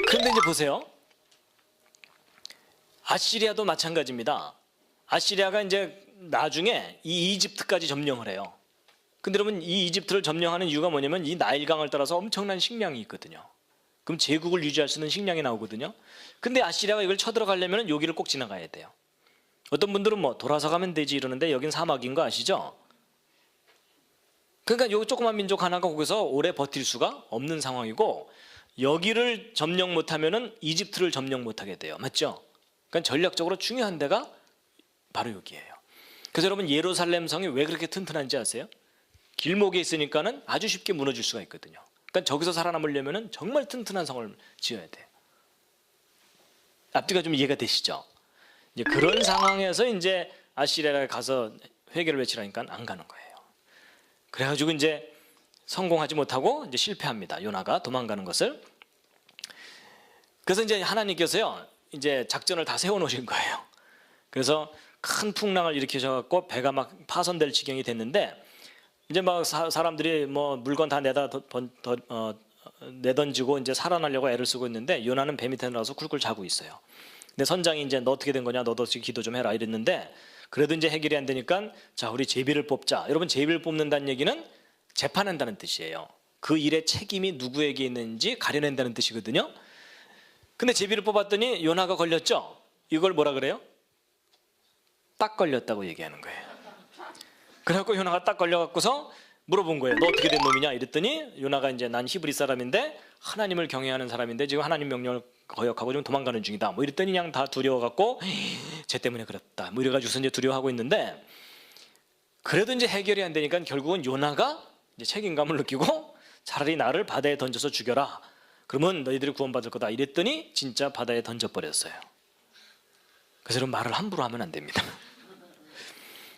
그런데 이제 보세요. 아시리아도 마찬가지입니다. 아시리아가 이제 나중에 이 이집트까지 점령을 해요. 근데 여러분 이 이집트를 점령하는 이유가 뭐냐면 이 나일강을 따라서 엄청난 식량이 있거든요. 그럼 제국을 유지할 수 있는 식량이 나오거든요. 근데 아시리아가 이걸 쳐들어가려면 여기를 꼭 지나가야 돼요. 어떤 분들은 뭐 돌아서 가면 되지 이러는데 여긴 사막인 거 아시죠? 그러니까 여기 조그만 민족 하나가 거기서 오래 버틸 수가 없는 상황이고 여기를 점령 못하면 이집트를 점령 못하게 돼요. 맞죠? 그러니까 전략적으로 중요한 데가 바로 여기예요. 그래서 여러분 예루살렘 성이 왜 그렇게 튼튼한지 아세요? 길목에 있으니까는 아주 쉽게 무너질 수가 있거든요. 그러니까 저기서 살아남으려면 정말 튼튼한 성을 지어야 돼요. 앞뒤가 좀 이해가 되시죠? 이제 그런 상황에서 이제 아시리아에 가서 회개를 외치라니까 안 가는 거예요. 그래가지고 이제 성공하지 못하고 이제 실패합니다. 요나가 도망가는 것을. 그래서 이제 하나님께서요 이제 작전을 다 세워놓으신 거예요. 그래서 큰 풍랑을 일으키셔갖고 배가 막 파손될 지경이 됐는데 이제 막 사람들이 뭐 물건 다 내던지고 이제 살아나려고 애를 쓰고 있는데 요나는 배 밑에 들어가서 쿨쿨 자고 있어요. 근데 선장이 이제 너 어떻게 된 거냐, 너도 기도 좀 해라 이랬는데 그래도 이제 해결이 안 되니까 자 우리 제비를 뽑자. 여러분 제비를 뽑는다는 얘기는 재판한다는 뜻이에요. 그 일의 책임이 누구에게 있는지 가려낸다는 뜻이거든요. 근데 제비를 뽑았더니 요나가 걸렸죠. 이걸 뭐라 그래요? 딱 걸렸다고 얘기하는 거예요. 그래갖고 요나가 딱 걸려갖고서 물어본 거예요. 너 어떻게 된 놈이냐 이랬더니 요나가 이제 난 히브리 사람인데 하나님을 경외하는 사람인데 지금 하나님 명령을 거역하고 좀 도망가는 중이다. 뭐 이랬더니 그냥 다 두려워갖고 쟤 때문에 그랬다. 뭐 이래가지고서 이제 두려워하고 있는데, 그래도 이제 해결이 안 되니까 결국은 요나가 이제 책임감을 느끼고 차라리 나를 바다에 던져서 죽여라. 그러면 너희들이 구원받을 거다. 이랬더니 진짜 바다에 던져버렸어요. 그래서 여러분, 말을 함부로 하면 안 됩니다.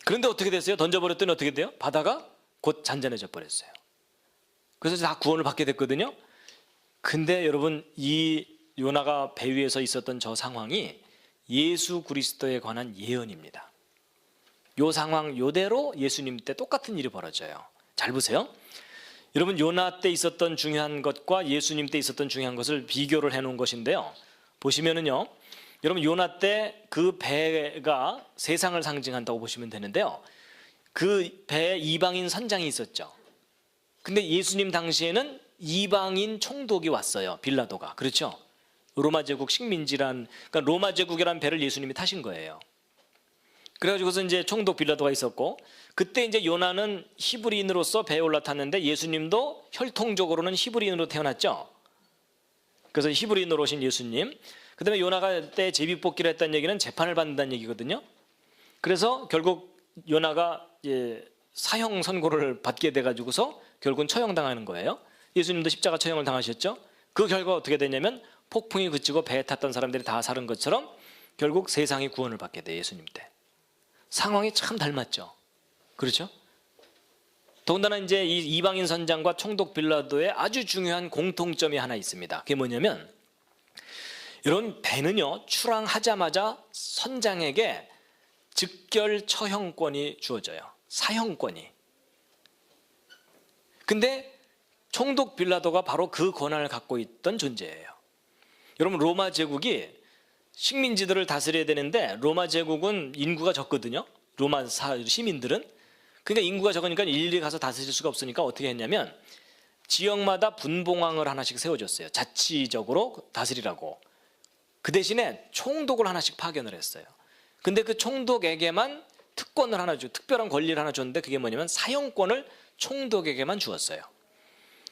그런데 어떻게 됐어요? 던져버렸더니 어떻게 돼요? 바다가 곧 잔잔해져 버렸어요. 그래서 다 구원을 받게 됐거든요. 근데 여러분, 이 요나가 배 위에서 있었던 저 상황이 예수 그리스도에 관한 예언입니다. 요 상황 요대로 예수님 때 똑같은 일이 벌어져요. 잘 보세요. 여러분, 요나 때 있었던 중요한 것과 예수님 때 있었던 중요한 것을 비교를 해놓은 것인데요. 보시면은요, 여러분, 요나 때 그 배가 세상을 상징한다고 보시면 되는데요. 그 배에 이방인 선장이 있었죠. 근데 예수님 당시에는 이방인 총독이 왔어요. 빌라도가. 그렇죠? 로마 제국 식민지란, 그러니까 로마 제국이란 배를 예수님이 타신 거예요. 그래가지고서 이제 총독 빌라도가 있었고, 그때 이제 요나는 히브리인으로서 배에 올라탔는데 예수님도 혈통적으로는 히브리인으로 태어났죠. 그래서 히브리인으로 오신 예수님, 그 다음에 요나가 때 제비뽑기를 했다는 얘기는 재판을 받는다는 얘기거든요. 그래서 결국 요나가 사형 선고를 받게 돼가지고서 결국은 처형당하는 거예요. 예수님도 십자가 처형을 당하셨죠. 그 결과 어떻게 되냐면 폭풍이 그치고 배에 탔던 사람들이 다 사는 것처럼 결국 세상이 구원을 받게 돼요. 예수님 때. 상황이 참 닮았죠. 그렇죠? 더군다나 이제 이 이방인 선장과 총독 빌라도의 아주 중요한 공통점이 하나 있습니다. 그게 뭐냐면, 이런 배는요, 출항하자마자 선장에게 즉결 처형권이 주어져요. 사형권이. 근데 총독 빌라도가 바로 그 권한을 갖고 있던 존재예요. 여러분, 로마 제국이 식민지들을 다스려야 되는데 로마 제국은 인구가 적거든요. 로마 시민들은. 그러니까 인구가 적으니까 일일이 가서 다스릴 수가 없으니까 어떻게 했냐면 지역마다 분봉왕을 하나씩 세워줬어요. 자치적으로 다스리라고. 그 대신에 총독을 하나씩 파견을 했어요. 근데 그 총독에게만 특권을 하나 주, 특별한 권리를 하나 줬는데 그게 뭐냐면 사형권을 총독에게만 주었어요.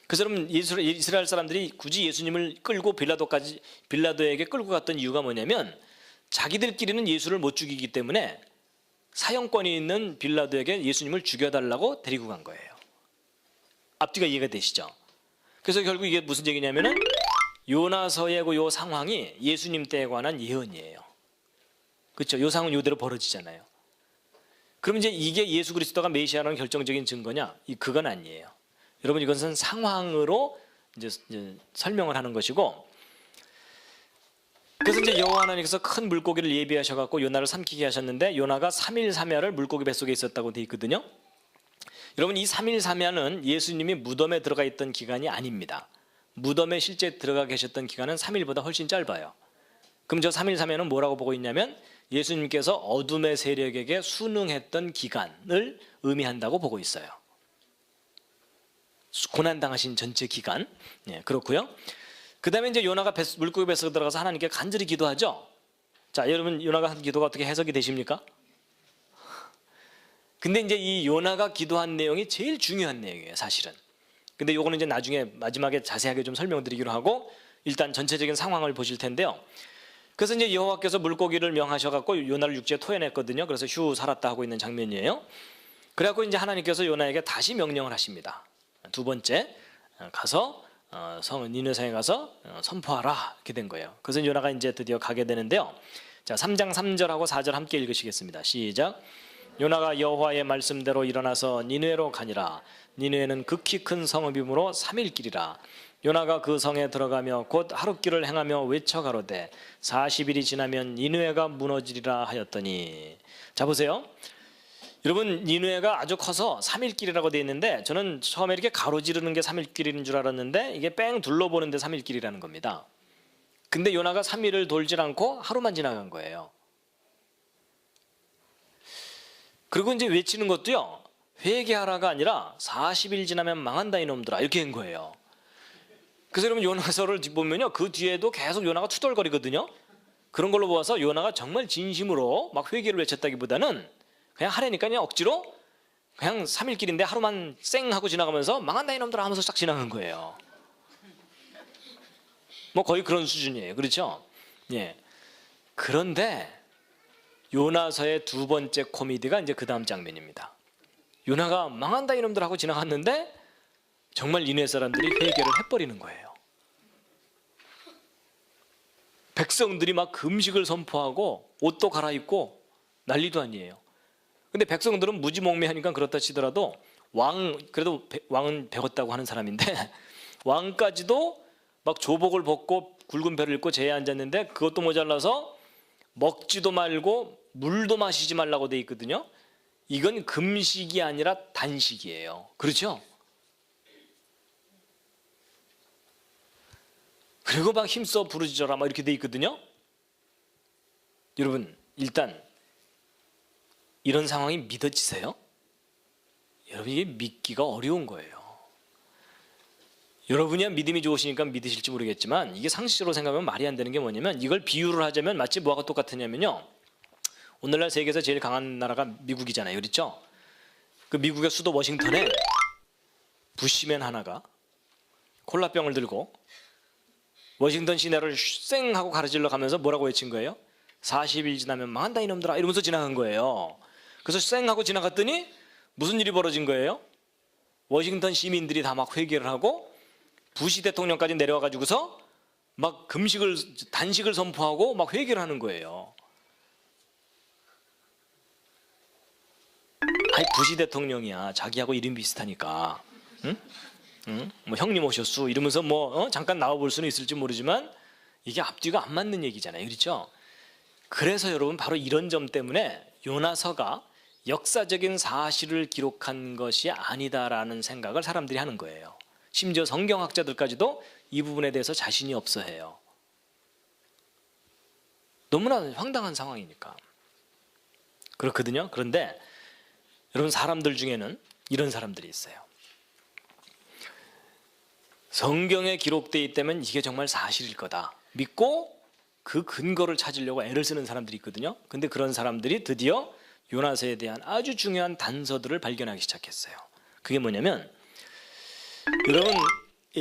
그래서 여러분, 이스라엘 사람들이 굳이 예수님을 끌고 빌라도에게 끌고 갔던 이유가 뭐냐면 자기들끼리는 예수를 못 죽이기 때문에 사형권이 있는 빌라도에게 예수님을 죽여달라고 데리고 간 거예요. 앞뒤가 이해가 되시죠? 그래서 결국 이게 무슨 얘기냐면은 요나서의 요 상황이 예수님 때에 관한 예언이에요. 그렇죠? 요 상황은 요대로 벌어지잖아요. 그럼 이제 이게 예수 그리스도가 메시아라는 결정적인 증거냐? 그건 아니에요. 여러분, 이것은 상황으로 이제 설명을 하는 것이고, 그래서 이제 여호와 하나님께서 큰 물고기를 예비하셔갖고 요나를 삼키게 하셨는데 요나가 3일 3야를 물고기 뱃속에 있었다고 돼 있거든요. 여러분, 이 3일 3야는 예수님이 무덤에 들어가 있던 기간이 아닙니다. 무덤에 실제 들어가 계셨던 기간은 3일보다 훨씬 짧아요. 그럼 저 3일 3야는 뭐라고 보고 있냐면 예수님께서 어둠의 세력에게 순응했던 기간을 의미한다고 보고 있어요. 고난당하신 전체 기간. 네, 그렇고요. 그 다음에 이제 요나가 물고기 뱃속에 들어가서 하나님께 간절히 기도하죠. 자, 여러분, 요나가 한 기도가 어떻게 해석이 되십니까? 근데 이제 이 요나가 기도한 내용이 제일 중요한 내용이에요, 사실은. 근데 요거는 이제 나중에 마지막에 자세하게 좀 설명드리기로 하고 일단 전체적인 상황을 보실 텐데요. 그래서 이제 여호와께서 물고기를 명하셔갖고 요나를 육지에 토해냈거든요. 그래서 휴 살았다 하고 있는 장면이에요. 그래갖고 이제 하나님께서 요나에게 다시 명령을 하십니다. 두 번째, 가서 니느웨성에 가서 선포하라, 이렇게 된 거예요. 그래서 요나가 이제 드디어 가게 되는데요. 자, 3장 3절하고 4절 함께 읽으시겠습니다. 시작. 요나가 여호와의 말씀대로 일어나서 니느웨로 가니라. 니느웨는 극히 큰 성읍이므로 3일 길이라. 요나가 그 성에 들어가며 곧 하룻길을 행하며 외쳐 가로되 40일이 지나면 니느웨가 무너지리라 하였더니. 자, 보세요. 여러분, 니느웨가 아주 커서 3일 길이라고 되어 있는데 저는 처음에 이렇게 가로지르는 게 3일 길인 줄 알았는데 이게 뺑 둘러보는데 3일 길이라는 겁니다. 근데 요나가 3일을 돌질 않고 하루만 지나간 거예요. 그리고 이제 외치는 것도요, 회개하라가 아니라 40일 지나면 망한다 이놈들아 이렇게 한 거예요. 그래서 여러분 요나서를 보면요, 그 뒤에도 계속 요나가 투덜거리거든요. 그런 걸로 보아서 요나가 정말 진심으로 막 회개를 외쳤다기보다는 그냥 하려니까 그냥 억지로 그냥 3일길인데 하루만 쌩 하고 지나가면서 망한다 이놈들아 하면서 싹 지나간 거예요. 뭐 거의 그런 수준이에요. 그렇죠? 예. 그런데 요나서의 두 번째 코미디가 이제 그 다음 장면입니다. 요나가 망한다 이놈들 하고 지나갔는데 정말 니네 사람들이 회개를 해버리는 거예요. 백성들이 막 금식을 선포하고 옷도 갈아입고 난리도 아니에요. 근데 백성들은 무지몽매하니까 그렇다 치더라도 그래도 왕은 배웠다고 하는 사람인데 왕까지도 막 조복을 벗고 굵은 배를 입고 제에 앉았는데 그것도 모자라서 먹지도 말고 물도 마시지 말라고 돼 있거든요. 이건 금식이 아니라 단식이에요. 그렇죠? 그리고 막 힘써 부르짖어라 막 이렇게 돼 있거든요. 여러분 일단 이런 상황이 믿어지세요? 여러분 이게 믿기가 어려운 거예요. 여러분이야 믿음이 좋으시니까 믿으실지 모르겠지만 이게 상식적으로 생각하면 말이 안 되는 게 뭐냐면, 이걸 비유를 하자면 마치 뭐가 똑같으냐면요, 오늘날 세계에서 제일 강한 나라가 미국이잖아요. 그렇죠? 그 미국의 수도 워싱턴에 부시맨 하나가 콜라병을 들고 워싱턴 시내를 쌩 하고 가로질러 가면서 뭐라고 외친 거예요? 40일 지나면 망한다 이놈들아 이러면서 지나간 거예요. 그래서 쌩 하고 지나갔더니 무슨 일이 벌어진 거예요? 워싱턴 시민들이 다 막 회개를 하고 부시 대통령까지 내려와 가지고서 막 단식을 선포하고 막 회개를 하는 거예요. 아니 부시 대통령이야, 자기하고 이름 비슷하니까 응? 응? 뭐 형님 오셨수 이러면서 뭐 잠깐 나와볼 수는 있을지 모르지만 이게 앞뒤가 안 맞는 얘기잖아요. 그렇죠? 그래서 여러분 바로 이런 점 때문에 요나서가 역사적인 사실을 기록한 것이 아니다라는 생각을 사람들이 하는 거예요. 심지어 성경학자들까지도 이 부분에 대해서 자신이 없어 해요. 너무나 황당한 상황이니까 그렇거든요. 그런데 여러분 사람들 중에는 이런 사람들이 있어요. 성경에 기록되어 있다면 이게 정말 사실일 거다 믿고 그 근거를 찾으려고 애를 쓰는 사람들이 있거든요. 근데 그런 사람들이 드디어 요나서에 대한 아주 중요한 단서들을 발견하기 시작했어요. 그게 뭐냐면, 여러분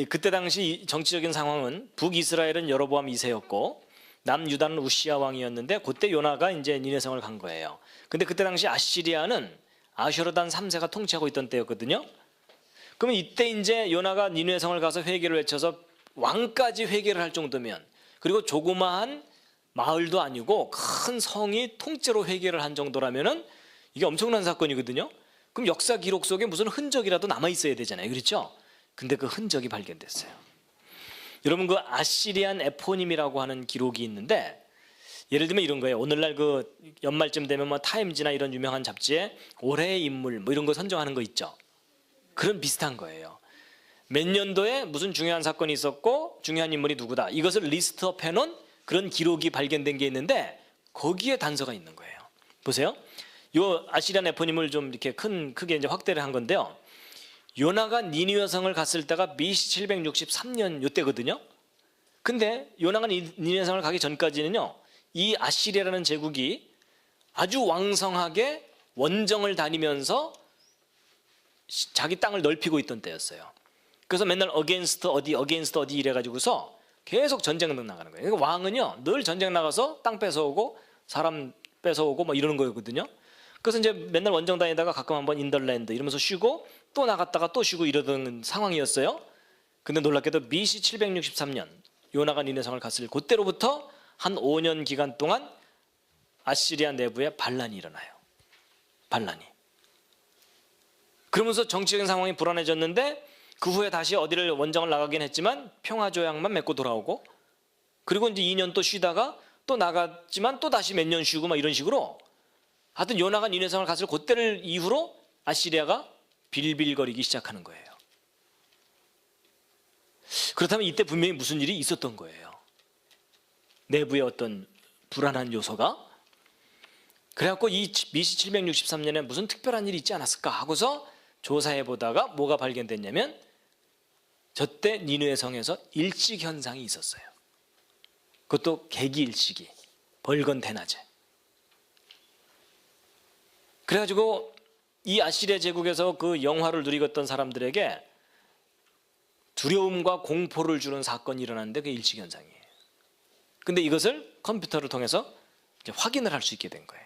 그때 당시 정치적인 상황은 북이스라엘은 여로보암 2세였고 남유다는 우시야 왕이었는데 그때 요나가 이제 니네성을 간 거예요. 근데 그때 당시 아시리아는 아슈르단 3세가 통치하고 있던 때였거든요. 그러면 이때 이제 요나가 니네성을 가서 회개를 외쳐서 왕까지 회개를 할 정도면, 그리고 조그마한 마을도 아니고 큰 성이 통째로 회개를 한 정도라면은 이게 엄청난 사건이거든요. 그럼 역사 기록 속에 무슨 흔적이라도 남아 있어야 되잖아요. 그렇죠? 근데 그 흔적이 발견됐어요. 여러분 그 아시리안 에포님이라고 하는 기록이 있는데, 예를 들면 이런 거예요. 오늘날 그 연말쯤 되면 뭐 타임지나 이런 유명한 잡지에 올해의 인물 뭐 이런 거 선정하는 거 있죠. 그런 비슷한 거예요. 몇 년도에 무슨 중요한 사건이 있었고 중요한 인물이 누구다, 이것을 리스트업 해놓은 그런 기록이 발견된 게 있는데 거기에 단서가 있는 거예요. 보세요. 요 아시리안 에포님을 좀 이렇게 크게 이제 확대를 한 건데요. 요나가 니느웨 성을 갔을 때가 BC 763년 요때거든요. 근데 요나가 니느웨 성을 가기 전까지는요, 이 아시리아라는 제국이 아주 왕성하게 원정을 다니면서 자기 땅을 넓히고 있던 때였어요. 그래서 맨날 어게인스트 어디 이래가지고서 계속 전쟁 나가는 거예요. 그러니까 왕은요 늘 전쟁 나가서 땅 뺏어오고 사람 뺏어오고 뭐 이러는 거거든요. 그래서 이제 맨날 원정 다니다가 가끔 한번 인더랜드 이러면서 쉬고 또 나갔다가 또 쉬고 이러던 상황이었어요. 근데 놀랍게도 BC 763년 요나가 니느웨 성을 갔을 그때로부터 한 5년 기간 동안 아시리아 내부에 반란이 일어나요. 반란이. 그러면서 정치적인 상황이 불안해졌는데 그 후에 다시 어디를 원정을 나가긴 했지만 평화조약만 맺고 돌아오고, 그리고 이제 2년 또 쉬다가 또 나갔지만 또 다시 몇 년 쉬고 막 이런 식으로, 하여튼 요나가 니느웨 성을 갔을 그때를 이후로 아시리아가 빌빌거리기 시작하는 거예요. 그렇다면 이때 분명히 무슨 일이 있었던 거예요. 내부의 어떤 불안한 요소가. 그래갖고 이 BC 763년에 무슨 특별한 일이 있지 않았을까 하고서 조사해 보다가 뭐가 발견됐냐면 저때 니느웨 성에서 일식 현상이 있었어요. 그것도 개기일식이, 벌건 대낮에. 그래가지고 이 아시리아 제국에서 그 영화를 누리고 있던 사람들에게 두려움과 공포를 주는 사건이 일어났는데 그게 일식 현상이에요. 근데 이것을 컴퓨터를 통해서 이제 확인을 할 수 있게 된 거예요.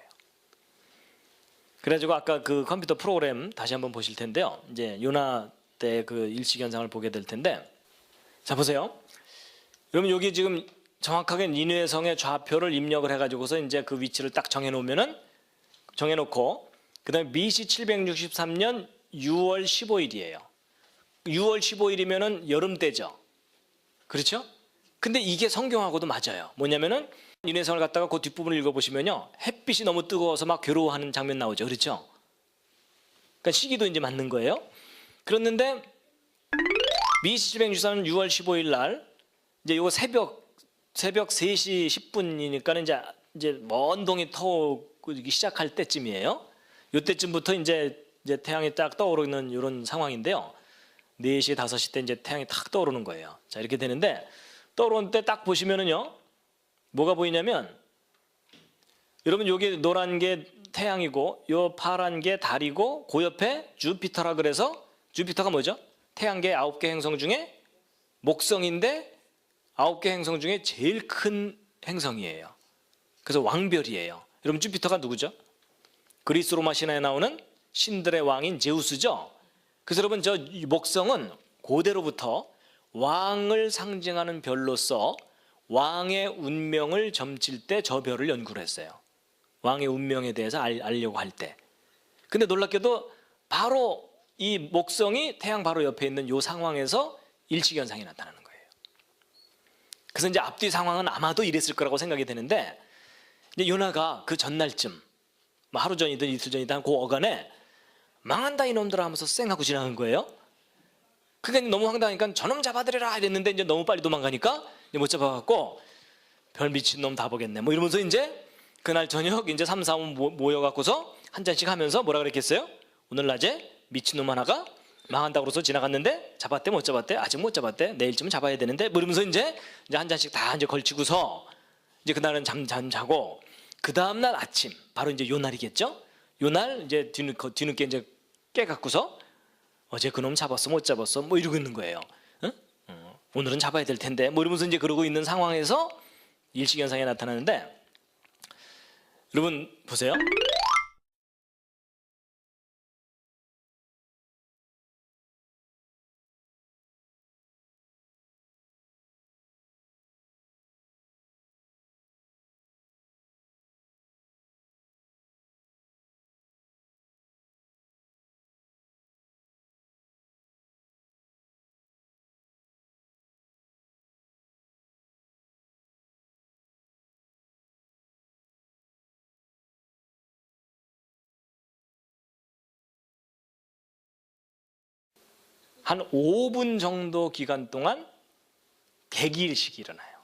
그래가지고 아까 그 컴퓨터 프로그램 다시 한번 보실 텐데요. 이제 요나 때 그 일식 현상을 보게 될 텐데, 자 보세요. 여러분 여기 지금 정확하게 니느웨 성의 좌표를 입력을 해가지고서 이제 그 위치를 딱 정해놓고 그다음에 BC 763년 6월 15일이에요. 6월 15일이면은 여름 때죠. 그렇죠? 근데 이게 성경하고도 맞아요. 뭐냐면은 니느웨 성을 갖다가 그 뒷부분을 읽어보시면요, 햇빛이 너무 뜨거워서 막 괴로워하는 장면 나오죠. 그렇죠? 그러니까 시기도 이제 맞는 거예요. 그랬는데 BC 763년 6월 15일 날 이제 요거 새벽 3시 10분이니까 이제 먼 동이 터오기 시작할 때쯤이에요. 요때쯤부터 이제 태양이 딱 떠오르는 이런 상황인데요. 4시 5시 때 이제 태양이 탁 떠오르는 거예요. 자, 이렇게 되는데 떠오르는 때 딱 보시면은요, 뭐가 보이냐면 여러분 여기 노란 게 태양이고 요 파란 게 달이고 그 옆에 주피터라 그래서 주피터가 뭐죠? 태양계 9개 행성 중에 목성인데 9개 행성 중에 제일 큰 행성이에요. 그래서 왕별이에요. 여러분 주피터가 누구죠? 그리스 로마 신화에 나오는 신들의 왕인 제우스죠. 그래서 여러분 저 목성은 고대로부터 왕을 상징하는 별로서 왕의 운명을 점칠 때 저 별을 연구를 했어요. 왕의 운명에 대해서 알려고 할 때. 근데 놀랍게도 바로 이 목성이 태양 바로 옆에 있는 이 상황에서 일식현상이 나타나는 거예요. 그래서 이제 앞뒤 상황은 아마도 이랬을 거라고 생각이 되는데, 이제 요나가 그 전날쯤, 뭐 하루 전이든 이틀 전이든 그 어간에 망한다 이놈들아 하면서 쌩하고 지나간 거예요. 그러니까 너무 황당하니까 저놈 잡아들여라 이랬는데 이제 너무 빨리 도망가니까 이제 못 잡아갖고 별 미친 놈 다 보겠네 뭐 이러면서 이제 그날 저녁 이제 3, 4분 모여갖고서 한 잔씩 하면서 뭐라 그랬겠어요? 오늘 낮에 미친놈 하나가 망한다고 그래서 지나갔는데 잡았대 못 잡았대? 아직 못 잡았대? 내일쯤은 잡아야 되는데 뭐 이러면서 이제 한 잔씩 다 이제 걸치고서 이제 그날은 잠 자고 그 다음날 아침 바로 이제 요 날이겠죠? 요 날 이제 뒤늦게 이제 깨갖고서 어제 그놈 잡았어 못 잡았어 뭐 이러고 있는 거예요. 응? 오늘은 잡아야 될 텐데 뭐 이러면서 이제 그러고 있는 상황에서 일식현상이 나타나는데, 여러분 보세요. 한 5분 정도 기간 동안 개기일식이 일어나요.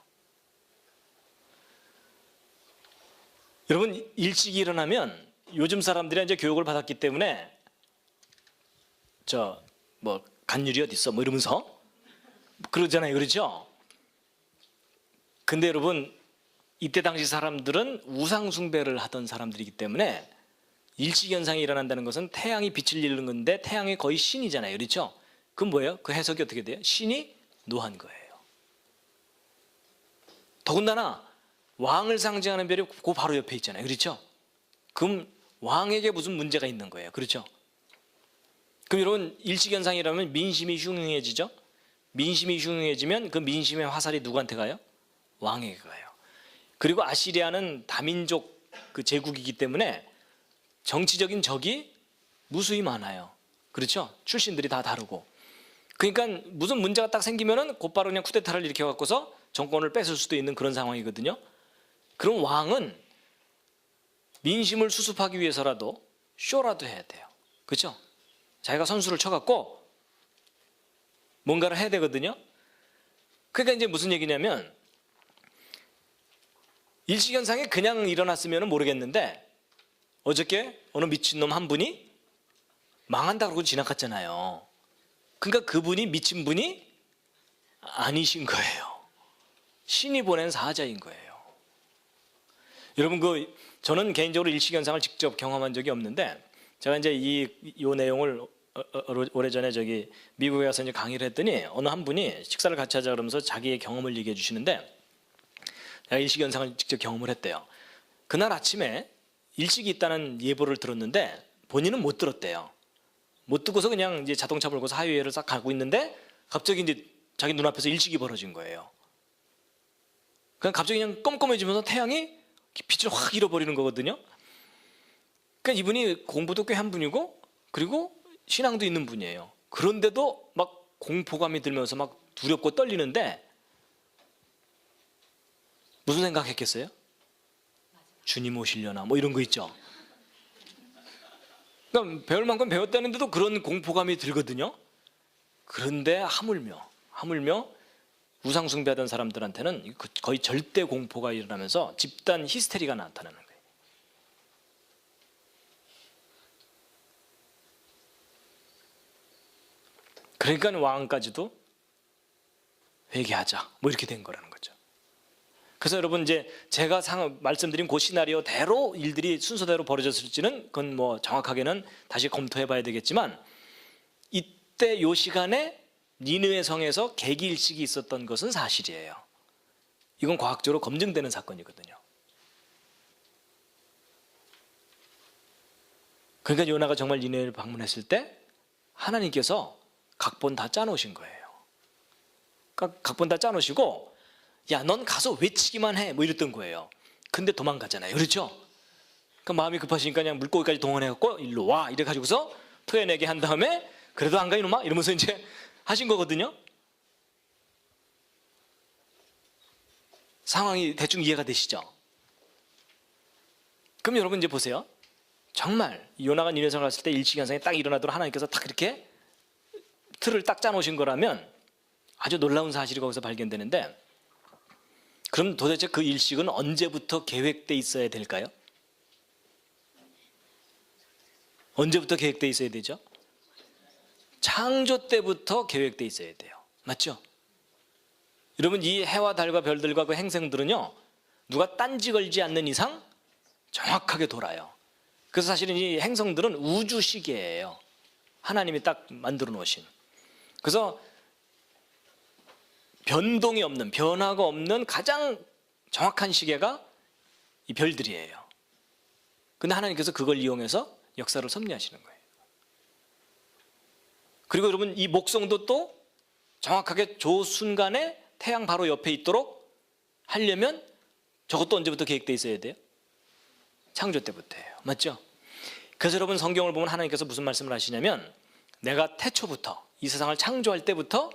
여러분 일식이 일어나면 요즘 사람들이 이제 교육을 받았기 때문에 저 뭐 간율이 어디 있어 뭐 이러면서 그러잖아요. 그렇죠? 근데 여러분 이때 당시 사람들은 우상 숭배를 하던 사람들이기 때문에 일식 현상이 일어난다는 것은 태양이 빛을 잃는 건데 태양이 거의 신이잖아요. 그렇죠? 그럼 뭐예요? 그 해석이 어떻게 돼요? 신이 노한 거예요. 더군다나 왕을 상징하는 별이 그 바로 옆에 있잖아요. 그렇죠? 그럼 왕에게 무슨 문제가 있는 거예요. 그렇죠? 그럼 여러분 일식현상이라면 민심이 흉흉해지죠? 민심이 흉흉해지면 그 민심의 화살이 누구한테 가요? 왕에게 가요. 그리고 아시리아는 다민족 그 제국이기 때문에 정치적인 적이 무수히 많아요. 그렇죠? 출신들이 다 다르고. 그러니까 무슨 문제가 딱 생기면은 곧바로 그냥 쿠데타를 일으켜 갖고서 정권을 뺏을 수도 있는 그런 상황이거든요. 그럼 왕은 민심을 수습하기 위해서라도 쇼라도 해야 돼요. 그렇죠? 자기가 선수를 쳐갖고 뭔가를 해야 되거든요. 그러니까 이제 무슨 얘기냐면 일식현상이 그냥 일어났으면 모르겠는데 어저께 어느 미친놈 한 분이 망한다 그러고 지나갔잖아요. 그러니까 그분이 미친 분이 아니신 거예요. 신이 보낸 사자인 거예요. 여러분, 저는 개인적으로 일시현상을 직접 경험한 적이 없는데, 제가 이제 이 내용을 오래전에 미국에 가서 이제 강의를 했더니 어느 한 분이 식사를 같이 하자 그러면서 자기의 경험을 얘기해 주시는데, 제가 일시현상을 직접 경험을 했대요. 그날 아침에 일식이 있다는 예보를 들었는데 본인은 못 들었대요. 못 듣고서 그냥 이제 자동차 몰고서 하이웨이를 싹 가고 있는데 갑자기 이제 자기 눈앞에서 일식이 벌어진 거예요. 그냥 갑자기 그냥 껌껌해지면서 태양이 빛을 확 잃어버리는 거거든요. 그러니까 이분이 공부도 꽤 한 분이고 그리고 신앙도 있는 분이에요. 그런데도 막 공포감이 들면서 막 두렵고 떨리는데 무슨 생각했겠어요? 주님 오시려나 뭐 이런 거 있죠. 그러니까 배울 만큼 배웠다는데도 그런 공포감이 들거든요. 그런데 하물며 우상 숭배하던 사람들한테는 거의 절대 공포가 일어나면서 집단 히스테리가 나타나는 거예요. 그러니까 왕까지도 회개하자 뭐 이렇게 된 거라는 거죠. 그래서 여러분, 이제 제가 말씀드린 그 시나리오대로 일들이 순서대로 벌어졌을지는 그건 뭐 정확하게는 다시 검토해 봐야 되겠지만, 이때 요 시간에 니느웨 성에서 개기일식이 있었던 것은 사실이에요. 이건 과학적으로 검증되는 사건이거든요. 그러니까 요나가 정말 니느웨를 방문했을 때 하나님께서 각본 다 짜놓으신 거예요. 그러니까 각본 다 짜놓으시고, 야, 넌 가서 외치기만 해 뭐 이랬던 거예요. 근데 도망가잖아요. 그렇죠? 그러니까 마음이 급하시니까 그냥 물고기까지 동원해갖고 일로 와 이래가지고서 토해내게 한 다음에 그래도 안 가 이놈아 이러면서 이제 하신 거거든요. 상황이 대충 이해가 되시죠? 그럼 여러분 이제 보세요. 정말 요나가 니느웨 성을 갔을 때 일시현상이 딱 일어나도록 하나님께서 딱 이렇게 틀을 딱 짜놓으신 거라면 아주 놀라운 사실이 거기서 발견되는데, 그럼 도대체 그 일식은 언제부터 계획돼 있어야 될까요? 언제부터 계획돼 있어야 되죠? 창조 때부터 계획돼 있어야 돼요. 맞죠? 여러분, 이 해와 달과 별들과 그 행성들은요, 누가 딴지 걸지 않는 이상 정확하게 돌아요. 그래서 사실은 이 행성들은 우주 시계예요. 하나님이 딱 만들어 놓으신. 그래서 변동이 없는, 변화가 없는 가장 정확한 시계가 이 별들이에요. 근데 하나님께서 그걸 이용해서 역사를 섭리하시는 거예요. 그리고 여러분, 이 목성도 또 정확하게 저 순간에 태양 바로 옆에 있도록 하려면 저것도 언제부터 계획되어 있어야 돼요? 창조 때부터예요. 맞죠? 그래서 여러분, 성경을 보면 하나님께서 무슨 말씀을 하시냐면, 내가 태초부터 이 세상을 창조할 때부터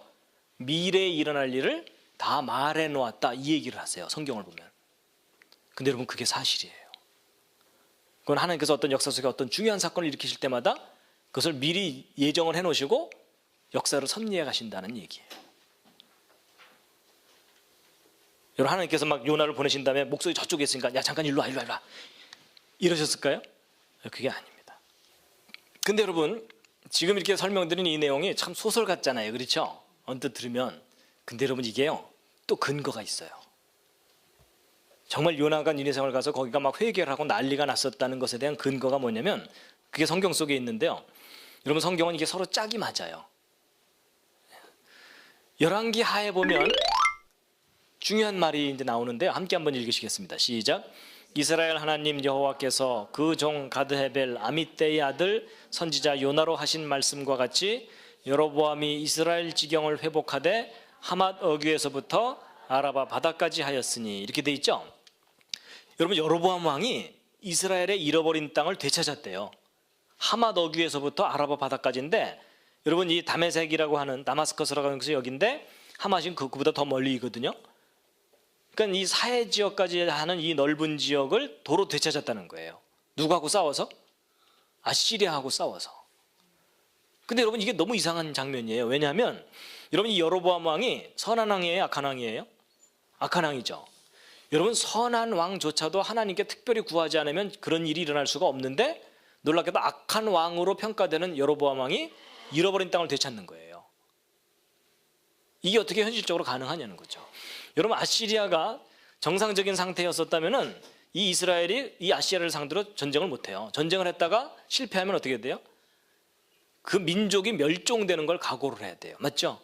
미래에 일어날 일을 다 말해 놓았다 이 얘기를 하세요. 성경을 보면. 근데 여러분, 그게 사실이에요. 그건 하나님께서 어떤 역사 속에 어떤 중요한 사건을 일으키실 때마다 그것을 미리 예정을 해 놓으시고 역사를 섭리해 가신다는 얘기예요. 여러분, 하나님께서 막 요나를 보내신 다음에 목소리 저쪽에 있으니까 야, 잠깐 일로 와 이러셨을까요? 그게 아닙니다. 근데 여러분, 지금 이렇게 설명드린 이 내용이 참 소설 같잖아요. 그렇죠? 언뜻 들으면. 근데 여러분, 이게요 또 근거가 있어요. 정말 요나가 니느웨 성을 가서 거기가 막 회개를 하고 난리가 났었다는 것에 대한 근거가 뭐냐면, 그게 성경 속에 있는데요. 여러분, 성경은 이게 서로 짝이 맞아요. 열왕기 하에 보면 중요한 말이 이제 나오는데요. 함께 한번 읽으시겠습니다. 시작. 이스라엘 하나님 여호와께서 그 종 가드헤벨 아미떼의 아들 선지자 요나로 하신 말씀과 같이 여로보암이 이스라엘 지경을 회복하되 하맛 어귀에서부터 아라바 바다까지 하였으니, 이렇게 돼 있죠. 여러분, 여로보암 왕이 이스라엘의 잃어버린 땅을 되찾았대요. 하맛 어귀에서부터 아라바 바다까지인데, 여러분, 이 다메섹이라고 하는 다마스커스라고 하는 것이 여기인데 하맛은 그보다 더 멀리 있거든요. 그러니까 이 사해 지역까지 하는 이 넓은 지역을 도로 되찾았다는 거예요. 누구하고 싸워서? 아시리아하고 싸워서. 근데 여러분, 이게 너무 이상한 장면이에요. 왜냐하면 여러분, 이 여로보암 왕이 선한 왕이에요, 악한 왕이에요? 악한 왕이죠. 여러분 선한 왕조차도 하나님께 특별히 구하지 않으면 그런 일이 일어날 수가 없는데 놀랍게도 악한 왕으로 평가되는 여로보암 왕이 잃어버린 땅을 되찾는 거예요. 이게 어떻게 현실적으로 가능하냐는 거죠. 여러분 아시리아가 정상적인 상태였었다면은 이 이스라엘이 이 아시리아를 상대로 전쟁을 못해요. 전쟁을 했다가 실패하면 어떻게 돼요? 그 민족이 멸종되는 걸 각오를 해야 돼요. 맞죠?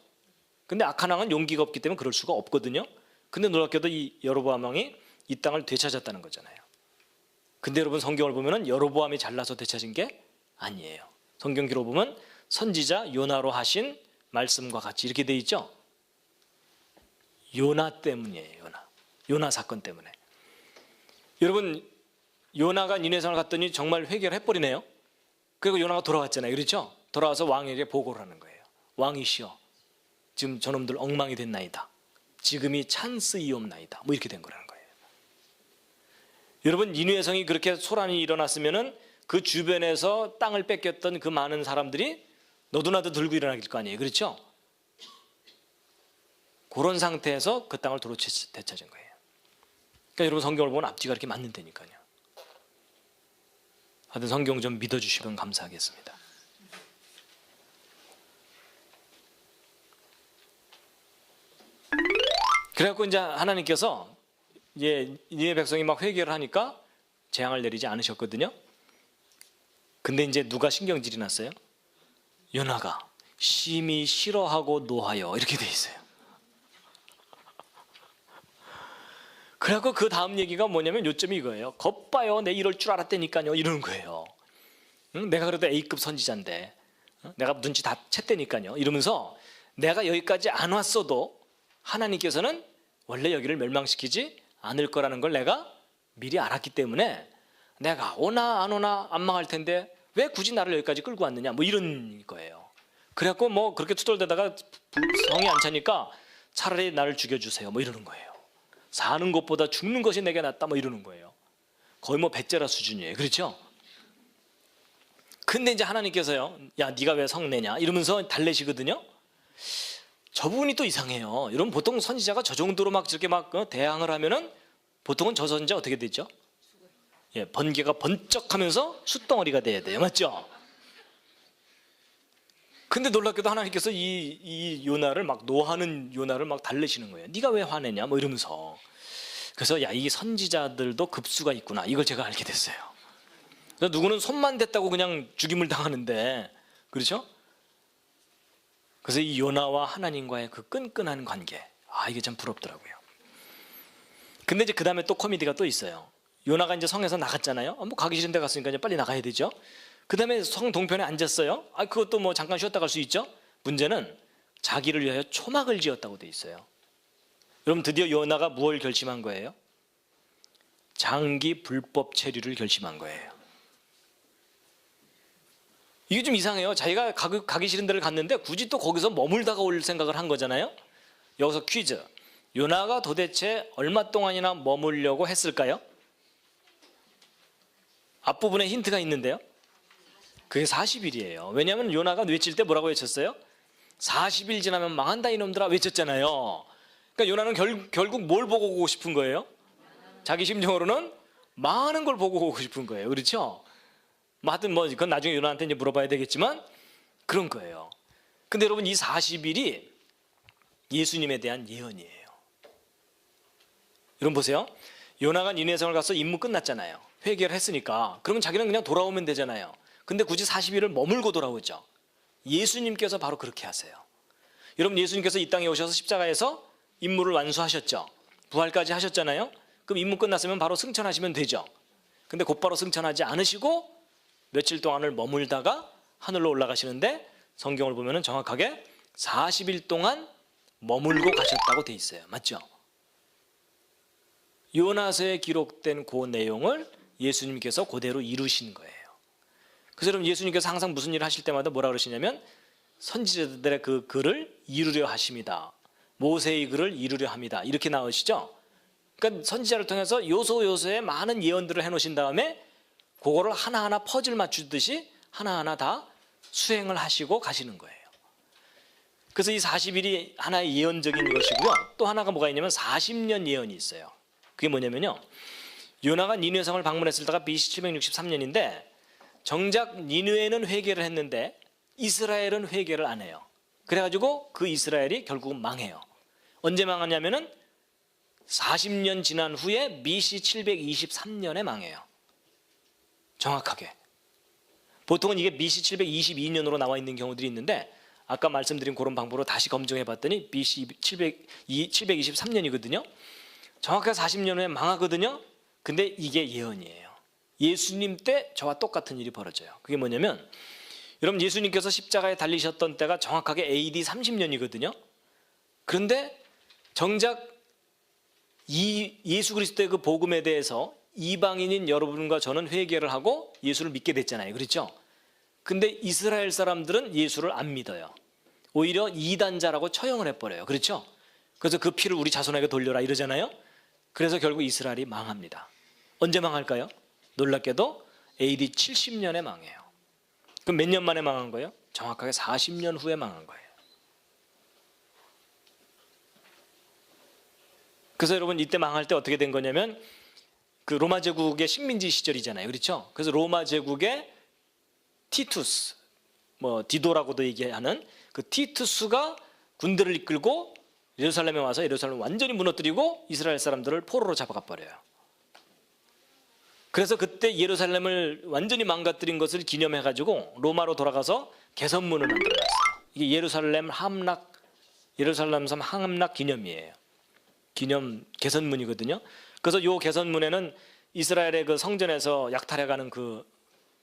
근데 악한 왕은 용기가 없기 때문에 그럴 수가 없거든요. 근데 놀랍게도 이 여로보암 왕이 이 땅을 되찾았다는 거잖아요. 근데 여러분 성경을 보면은 여로보암이 잘나서 되찾은 게 아니에요. 성경 기록 보면 선지자 요나로 하신 말씀과 같이 이렇게 돼 있죠. 요나 때문이에요. 요나 사건 때문에. 여러분 요나가 니네성을 갔더니 정말 회개를 해버리네요. 그리고 요나가 돌아왔잖아요. 그렇죠? 돌아와서 왕에게 보고를 하는 거예요. 왕이시여 지금 저놈들 엉망이 됐나이다. 지금이 찬스이옵나이다. 뭐 이렇게 된 거라는 거예요. 여러분 니느웨 성이 그렇게 소란이 일어났으면은 그 주변에서 땅을 뺏겼던 그 많은 사람들이 너도나도 들고 일어나길 거 아니에요. 그렇죠? 그런 상태에서 그 땅을 도로 되찾은 거예요. 그러니까 여러분 성경을 보면 앞뒤가 이렇게 맞는다니까요. 하여튼 성경 좀 믿어주시면 감사하겠습니다. 그래갖고 이제 하나님께서 이제 니네 백성이 막 회개를 하니까 재앙을 내리지 않으셨거든요. 근데 이제 누가 신경질이 났어요? 요나가 심히 싫어하고 노하여 이렇게 돼 있어요. 그래갖고 그 다음 얘기가 뭐냐면 요점이 이거예요. 겉봐요 내 이럴 줄 알았다니까요 이러는 거예요. 응? 내가 그래도 A급 선지자인데 내가 눈치 다 챘다니까요 이러면서 내가 여기까지 안 왔어도 하나님께서는 원래 여기를 멸망시키지 않을 거라는 걸 내가 미리 알았기 때문에 내가 오나 안 오나 안 망할 텐데 왜 굳이 나를 여기까지 끌고 왔느냐 뭐 이런 거예요. 그래갖고 뭐 그렇게 투덜대다가 성이 안 차니까 차라리 나를 죽여주세요 뭐 이러는 거예요. 사는 것보다 죽는 것이 내게 낫다 뭐 이러는 거예요. 거의 뭐 배째라 수준이에요. 그렇죠? 근데 이제 하나님께서요 야 네가 왜 성내냐 이러면서 달래시거든요. 저분이 또 이상해요. 여러분 보통 선지자가 저 정도로 막 저렇게 막 대항을 하면은 보통은 저 선지자 어떻게 되죠? 예, 번개가 번쩍하면서 숯덩어리가 돼야 돼요. 맞죠? 근데 놀랍게도 하나님께서 이 요나를 막 노하는 요나를 막 달래시는 거예요. 네가 왜 화내냐 뭐 이러면서. 그래서 야 이 선지자들도 급수가 있구나 이걸 제가 알게 됐어요. 그래서 누구는 손만 댔다고 그냥 죽임을 당하는데 그렇죠? 그래서 이 요나와 하나님과의 그 끈끈한 관계 이게 참 부럽더라고요. 근데 이제 그 다음에 또 코미디가 또 있어요. 요나가 이제 성에서 나갔잖아요. 뭐 가기 싫은 데 갔으니까 이제 빨리 나가야 되죠. 그 다음에 성 동편에 앉았어요. 그것도 뭐 잠깐 쉬었다 갈 수 있죠. 문제는 자기를 위하여 초막을 지었다고 돼 있어요. 여러분 드디어 요나가 무엇을 결심한 거예요? 장기 불법 체류를 결심한 거예요. 이게 좀 이상해요. 자기가 가기 싫은 데를 갔는데 굳이 또 거기서 머물다가 올 생각을 한 거잖아요. 여기서 퀴즈. 요나가 도대체 얼마 동안이나 머물려고 했을까요? 앞부분에 힌트가 있는데요. 그게 40일이에요. 왜냐하면 요나가 외칠 때 뭐라고 외쳤어요? 40일 지나면 망한다 이놈들아 외쳤잖아요. 그러니까 요나는 결국 뭘 보고 오고 싶은 거예요? 자기 심정으로는 망하는 걸 보고 오고 싶은 거예요. 그렇죠? 하여튼 뭐 그건 나중에 요나한테 이제 물어봐야 되겠지만 그런 거예요. 근데 여러분 이 40일이 예수님에 대한 예언이에요. 여러분 보세요. 요나가 니느웨 성을 가서 임무 끝났잖아요. 회개를 했으니까. 그러면 자기는 그냥 돌아오면 되잖아요. 근데 굳이 40일을 머물고 돌아오죠. 예수님께서 바로 그렇게 하세요. 여러분 예수님께서 이 땅에 오셔서 십자가에서 임무를 완수하셨죠. 부활까지 하셨잖아요. 그럼 임무 끝났으면 바로 승천하시면 되죠. 근데 곧바로 승천하지 않으시고 며칠 동안을 머물다가 하늘로 올라가시는데 성경을 보면 정확하게 40일 동안 머물고 가셨다고 돼 있어요. 맞죠? 요나서에 기록된 그 내용을 예수님께서 그대로 이루신 거예요. 그래서 여러분 예수님께서 항상 무슨 일을 하실 때마다 뭐라 그러시냐면 선지자들의 그 글을 이루려 하십니다. 모세의 글을 이루려 합니다. 이렇게 나오시죠. 그러니까 선지자를 통해서 요소요소에 많은 예언들을 해놓으신 다음에 그거를 하나하나 퍼즐 맞추듯이 하나하나 다 수행을 하시고 가시는 거예요. 그래서 이 40일이 하나의 예언적인 것이고요. 또 하나가 뭐가 있냐면 40년 예언이 있어요. 그게 뭐냐면요, 요나가 니느웨 성을 방문했을 때가 BC 763년인데 정작 니느웨는 회개를 했는데 이스라엘은 회개를 안 해요. 그래가지고 그 이스라엘이 결국은 망해요. 언제 망하냐면은 40년 지난 후에 BC 723년에 망해요. 정확하게. 보통은 이게 BC 722년으로 나와 있는 경우들이 있는데 아까 말씀드린 그런 방법으로 다시 검증해 봤더니 BC 723년이거든요. 정확하게 40년 후에 망하거든요. 근데 이게 예언이에요. 예수님 때 저와 똑같은 일이 벌어져요. 그게 뭐냐면, 여러분 예수님께서 십자가에 달리셨던 때가 정확하게 AD 30년이거든요. 그런데 정작 이 예수 그리스도의 그 복음에 대해서 이방인인 여러분과 저는 회개를 하고 예수를 믿게 됐잖아요. 그렇죠? 근데 이스라엘 사람들은 예수를 안 믿어요. 오히려 이단자라고 처형을 해버려요. 그렇죠? 그래서 그 피를 우리 자손에게 돌려라 이러잖아요. 그래서 결국 이스라엘이 망합니다. 언제 망할까요? 놀랍게도 AD 70년에 망해요. 그럼 몇 년 만에 망한 거예요? 정확하게 40년 후에 망한 거예요. 그래서 여러분 이때 망할 때 어떻게 된 거냐면, 그 로마 제국의 식민지 시절이잖아요. 그렇죠? 그래서 로마 제국의 티투스, 뭐 디도라고도 얘기하는 그 티투스가 군대를 이끌고 예루살렘에 와서 예루살렘을 완전히 무너뜨리고 이스라엘 사람들을 포로로 잡아가 버려요. 그래서 그때 예루살렘을 완전히 망가뜨린 것을 기념해 가지고 로마로 돌아가서 개선문을 만들어놨어요. 이게 예루살렘 섬 함락 기념이에요. 기념 개선문이거든요. 그래서 이 개선문에는 이스라엘의 그 성전에서 약탈해가는 그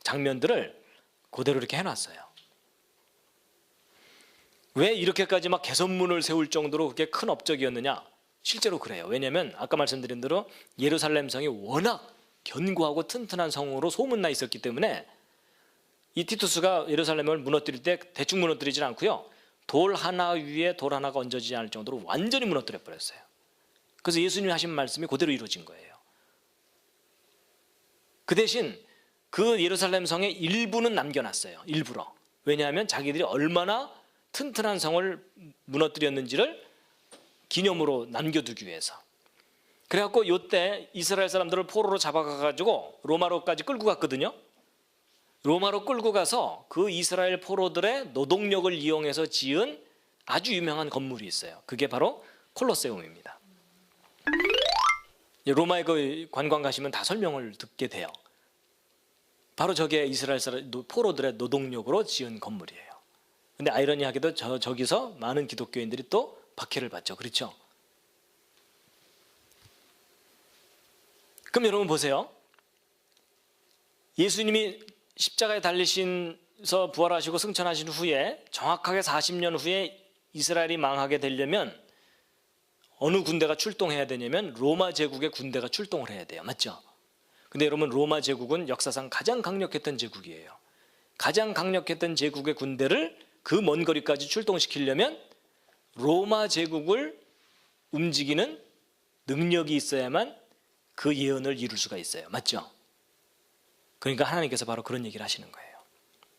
장면들을 그대로 이렇게 해놨어요. 왜 이렇게까지 막 개선문을 세울 정도로 그렇게 큰 업적이었느냐? 실제로 그래요. 왜냐하면 아까 말씀드린 대로 예루살렘 성이 워낙 견고하고 튼튼한 성으로 소문나 있었기 때문에 이 티투스가 예루살렘을 무너뜨릴 때 대충 무너뜨리진 않고요, 돌 하나 위에 돌 하나가 얹어지지 않을 정도로 완전히 무너뜨려 버렸어요. 그래서 예수님이 하신 말씀이 그대로 이루어진 거예요. 그 대신 그 예루살렘 성의 일부는 남겨놨어요. 일부러. 왜냐하면 자기들이 얼마나 튼튼한 성을 무너뜨렸는지를 기념으로 남겨두기 위해서. 그래갖고 이때 이스라엘 사람들을 포로로 잡아가가지고 로마로까지 끌고 갔거든요. 로마로 끌고 가서 그 이스라엘 포로들의 노동력을 이용해서 지은 아주 유명한 건물이 있어요. 그게 바로 콜로세움입니다. 로마에 그 관광 가시면 다 설명을 듣게 돼요. 바로 저게 이스라엘 사람 포로들의 노동력으로 지은 건물이에요. 근데 아이러니하게도 저기서 많은 기독교인들이 또 박해를 받죠. 그렇죠? 그럼 여러분 보세요. 예수님이 십자가에 달리셔서 부활하시고 승천하신 후에 정확하게 40년 후에 이스라엘이 망하게 되려면 어느 군대가 출동해야 되냐면 로마 제국의 군대가 출동을 해야 돼요. 맞죠? 근데 여러분 로마 제국은 역사상 가장 강력했던 제국이에요. 가장 강력했던 제국의 군대를 그 먼 거리까지 출동시키려면 로마 제국을 움직이는 능력이 있어야만 그 예언을 이룰 수가 있어요. 맞죠? 그러니까 하나님께서 바로 그런 얘기를 하시는 거예요.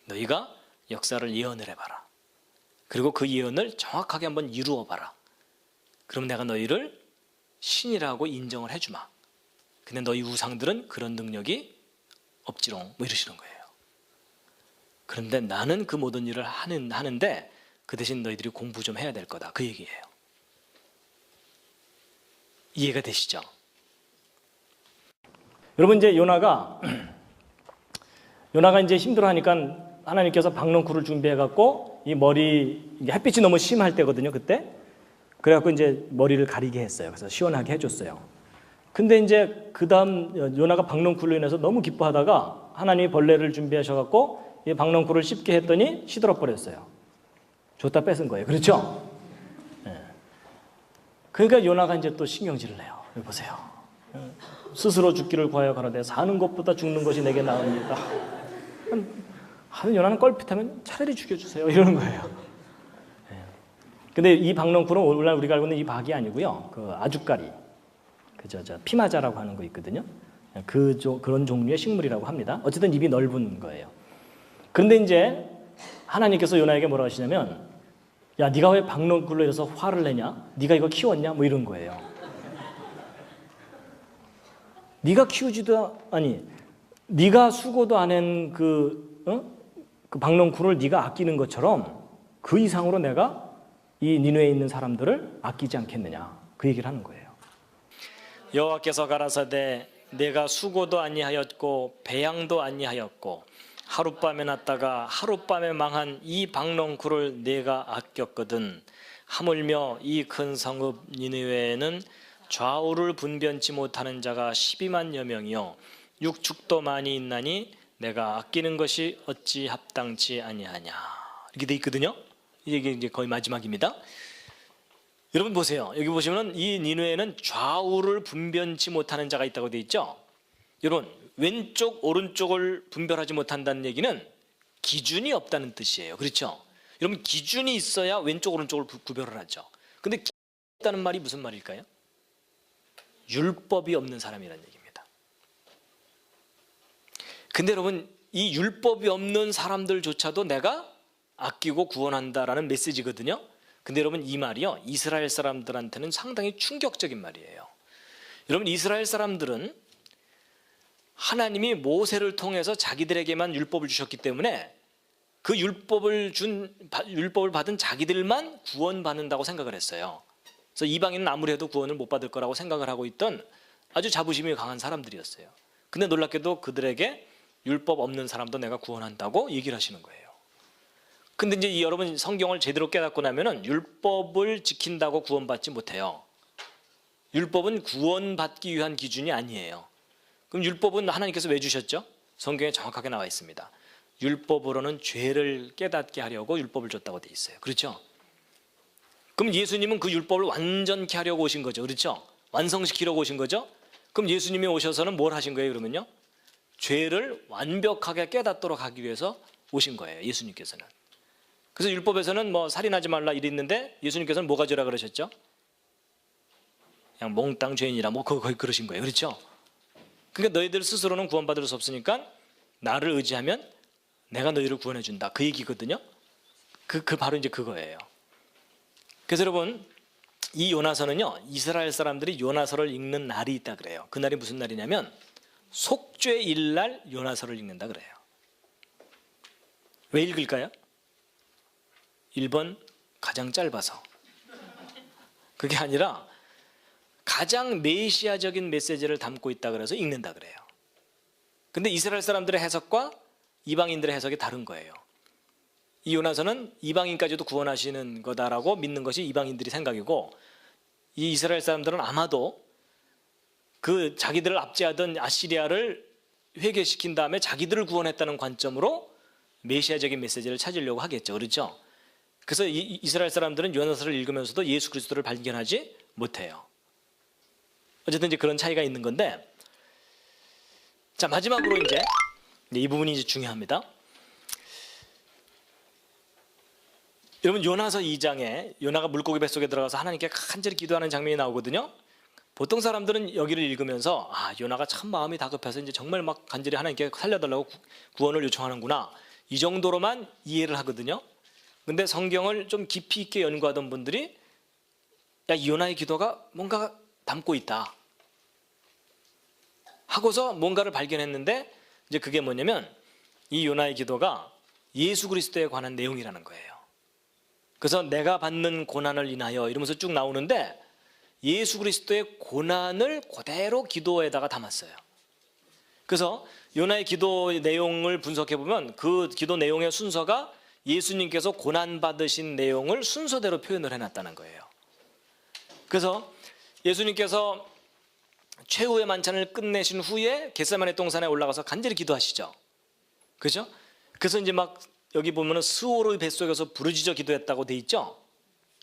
너희가 역사를 예언을 해봐라. 그리고 그 예언을 정확하게 한번 이루어봐라. 그럼 내가 너희를 신이라고 인정을 해주마. 근데 너희 우상들은 그런 능력이 없지롱, 뭐 이러시는 거예요. 그런데 나는 그 모든 일을 하는데 그 대신 너희들이 공부 좀 해야 될 거다, 그 얘기예요. 이해가 되시죠? 여러분 이제 요나가 이제 힘들어하니까 하나님께서 박넝쿨을 준비해갖고 이 머리 햇빛이 너무 심할 때거든요, 그때. 그래갖고 이제 머리를 가리게 했어요. 그래서 시원하게 해줬어요. 근데 이제 그 다음 요나가 박넝쿨로 인해서 너무 기뻐하다가 하나님이 벌레를 준비하셔갖고 이 박넝쿨을 씹게 했더니 시들어 버렸어요. 줬다 뺏은 거예요. 그렇죠? 네. 그러니까 요나가 이제 또 신경질을 내요. 여기 보세요. 스스로 죽기를 구하여 가라되 사는 것보다 죽는 것이 내게 나으니까. 하는 요나는 껄핏하면 차라리 죽여주세요, 이러는 거예요. 근데 이 박넝쿨은 오늘날 우리가 알고 있는 이 박이 아니고요, 그 아주까리, 피마자라고 하는 거 있거든요. 그런 종류의 식물이라고 합니다. 어쨌든 입이 넓은 거예요. 그런데 이제 하나님께서 요나에게 뭐라고 하시냐면, 야, 네가 왜 박넝쿨로 해서 화를 내냐? 네가 이거 키웠냐? 뭐 이런 거예요. 네가 키우지도 아니 네가 수고도 안 한 그 박농쿨을 네가 아끼는 것처럼 그 이상으로 내가 이 니느웨에 있는 사람들을 아끼지 않겠느냐 그 얘기를 하는 거예요. 여호와께서 가라사대 내가 수고도 아니하였고 배양도 아니하였고 하룻밤에 났다가 하룻밤에 망한 이 박농쿨을 내가 아꼈거든 하물며 이 큰 성읍 니느웨에는 좌우를 분변치 못하는 자가 12만여 명이요 육축도 많이 있나니 내가 아끼는 것이 어찌 합당치 아니하냐 이렇게 돼 있거든요. 이게 이제 거의 마지막입니다. 여러분 보세요. 여기 보시면 이 니느웨에는 좌우를 분변치 못하는 자가 있다고 돼 있죠. 여러분 왼쪽 오른쪽을 분별하지 못한다는 얘기는 기준이 없다는 뜻이에요. 그렇죠? 여러분 기준이 있어야 왼쪽 오른쪽을 구별을 하죠. 근데 기준이 없다는 말이 무슨 말일까요? 율법이 없는 사람이라는 얘기입니다. 근데 여러분 이 율법이 없는 사람들조차도 내가 아끼고 구원한다라는 메시지거든요. 근데 여러분 이 말이요 이스라엘 사람들한테는 상당히 충격적인 말이에요. 여러분 이스라엘 사람들은 하나님이 모세를 통해서 자기들에게만 율법을 주셨기 때문에 그 율법을 받은 자기들만 구원받는다고 생각을 했어요. 그래서 이방인은 아무리 해도 구원을 못 받을 거라고 생각을 하고 있던 아주 자부심이 강한 사람들이었어요. 근데 놀랍게도 그들에게 율법 없는 사람도 내가 구원한다고 얘기를 하시는 거예요. 근데 이제 여러분 성경을 제대로 깨닫고 나면은 율법을 지킨다고 구원받지 못해요. 율법은 구원받기 위한 기준이 아니에요. 그럼 율법은 하나님께서 왜 주셨죠? 성경에 정확하게 나와 있습니다. 율법으로는 죄를 깨닫게 하려고 율법을 줬다고 돼 있어요. 그렇죠? 그럼 예수님은 그 율법을 완전케 하려고 오신 거죠. 그렇죠? 완성시키려고 오신 거죠. 그럼 예수님이 오셔서는 뭘 하신 거예요? 그러면요 죄를 완벽하게 깨닫도록 하기 위해서 오신 거예요. 예수님께서는. 그래서 율법에서는 뭐 살인하지 말라 이랬는데 예수님께서는 뭐가 죄라 그러셨죠? 그냥 몽땅 죄인이라 뭐 거의 그러신 거예요. 그렇죠? 그러니까 너희들 스스로는 구원받을 수 없으니까 나를 의지하면 내가 너희를 구원해 준다. 그 얘기거든요. 그 바로 이제 그거예요. 그래서 여러분 이 요나서는요 이스라엘 사람들이 요나서를 읽는 날이 있다 그래요. 그 날이 무슨 날이냐면 속죄일 날 요나서를 읽는다 그래요. 왜 읽을까요? 1번 가장 짧아서. 그게 아니라 가장 메시아적인 메시지를 담고 있다 그래서 읽는다 그래요. 근데 이스라엘 사람들의 해석과 이방인들의 해석이 다른 거예요. 이 요나서는 이방인까지도 구원하시는 거다라고 믿는 것이 이방인들이 생각이고 이 이스라엘 사람들은 아마도 그 자기들을 압제하던 아시리아를 회개시킨 다음에 자기들을 구원했다는 관점으로 메시아적인 메시지를 찾으려고 하겠죠. 그렇죠? 그래서 이스라엘 사람들은 요나서를 읽으면서도 예수 그리스도를 발견하지 못해요. 어쨌든 이제 그런 차이가 있는 건데, 자 마지막으로 이제 이 부분이 이제 중요합니다. 여러분 요나서 2장에 요나가 물고기 뱃속에 들어가서 하나님께 간절히 기도하는 장면이 나오거든요. 보통 사람들은 여기를 읽으면서 요나가 참 마음이 다급해서 이제 정말 막 간절히 하나님께 살려달라고 구원을 요청하는구나 이 정도로만 이해를 하거든요. 근데 성경을 좀 깊이 있게 연구하던 분들이 이 요나의 기도가 뭔가 담고 있다 하고서 뭔가를 발견했는데 이제 그게 뭐냐면 이 요나의 기도가 예수 그리스도에 관한 내용이라는 거예요. 그래서 내가 받는 고난을 인하여 이러면서 쭉 나오는데 예수 그리스도의 고난을 그대로 기도에다가 담았어요. 그래서 요나의 기도 내용을 분석해 보면 그 기도 내용의 순서가 예수님께서 고난 받으신 내용을 순서대로 표현을 해놨다는 거예요. 그래서 예수님께서 최후의 만찬을 끝내신 후에 겟세마네 동산에 올라가서 간절히 기도하시죠. 그죠? 그래서 이제 막 여기 보면은 스오르의 뱃속에서 부르짖어 기도했다고 돼 있죠.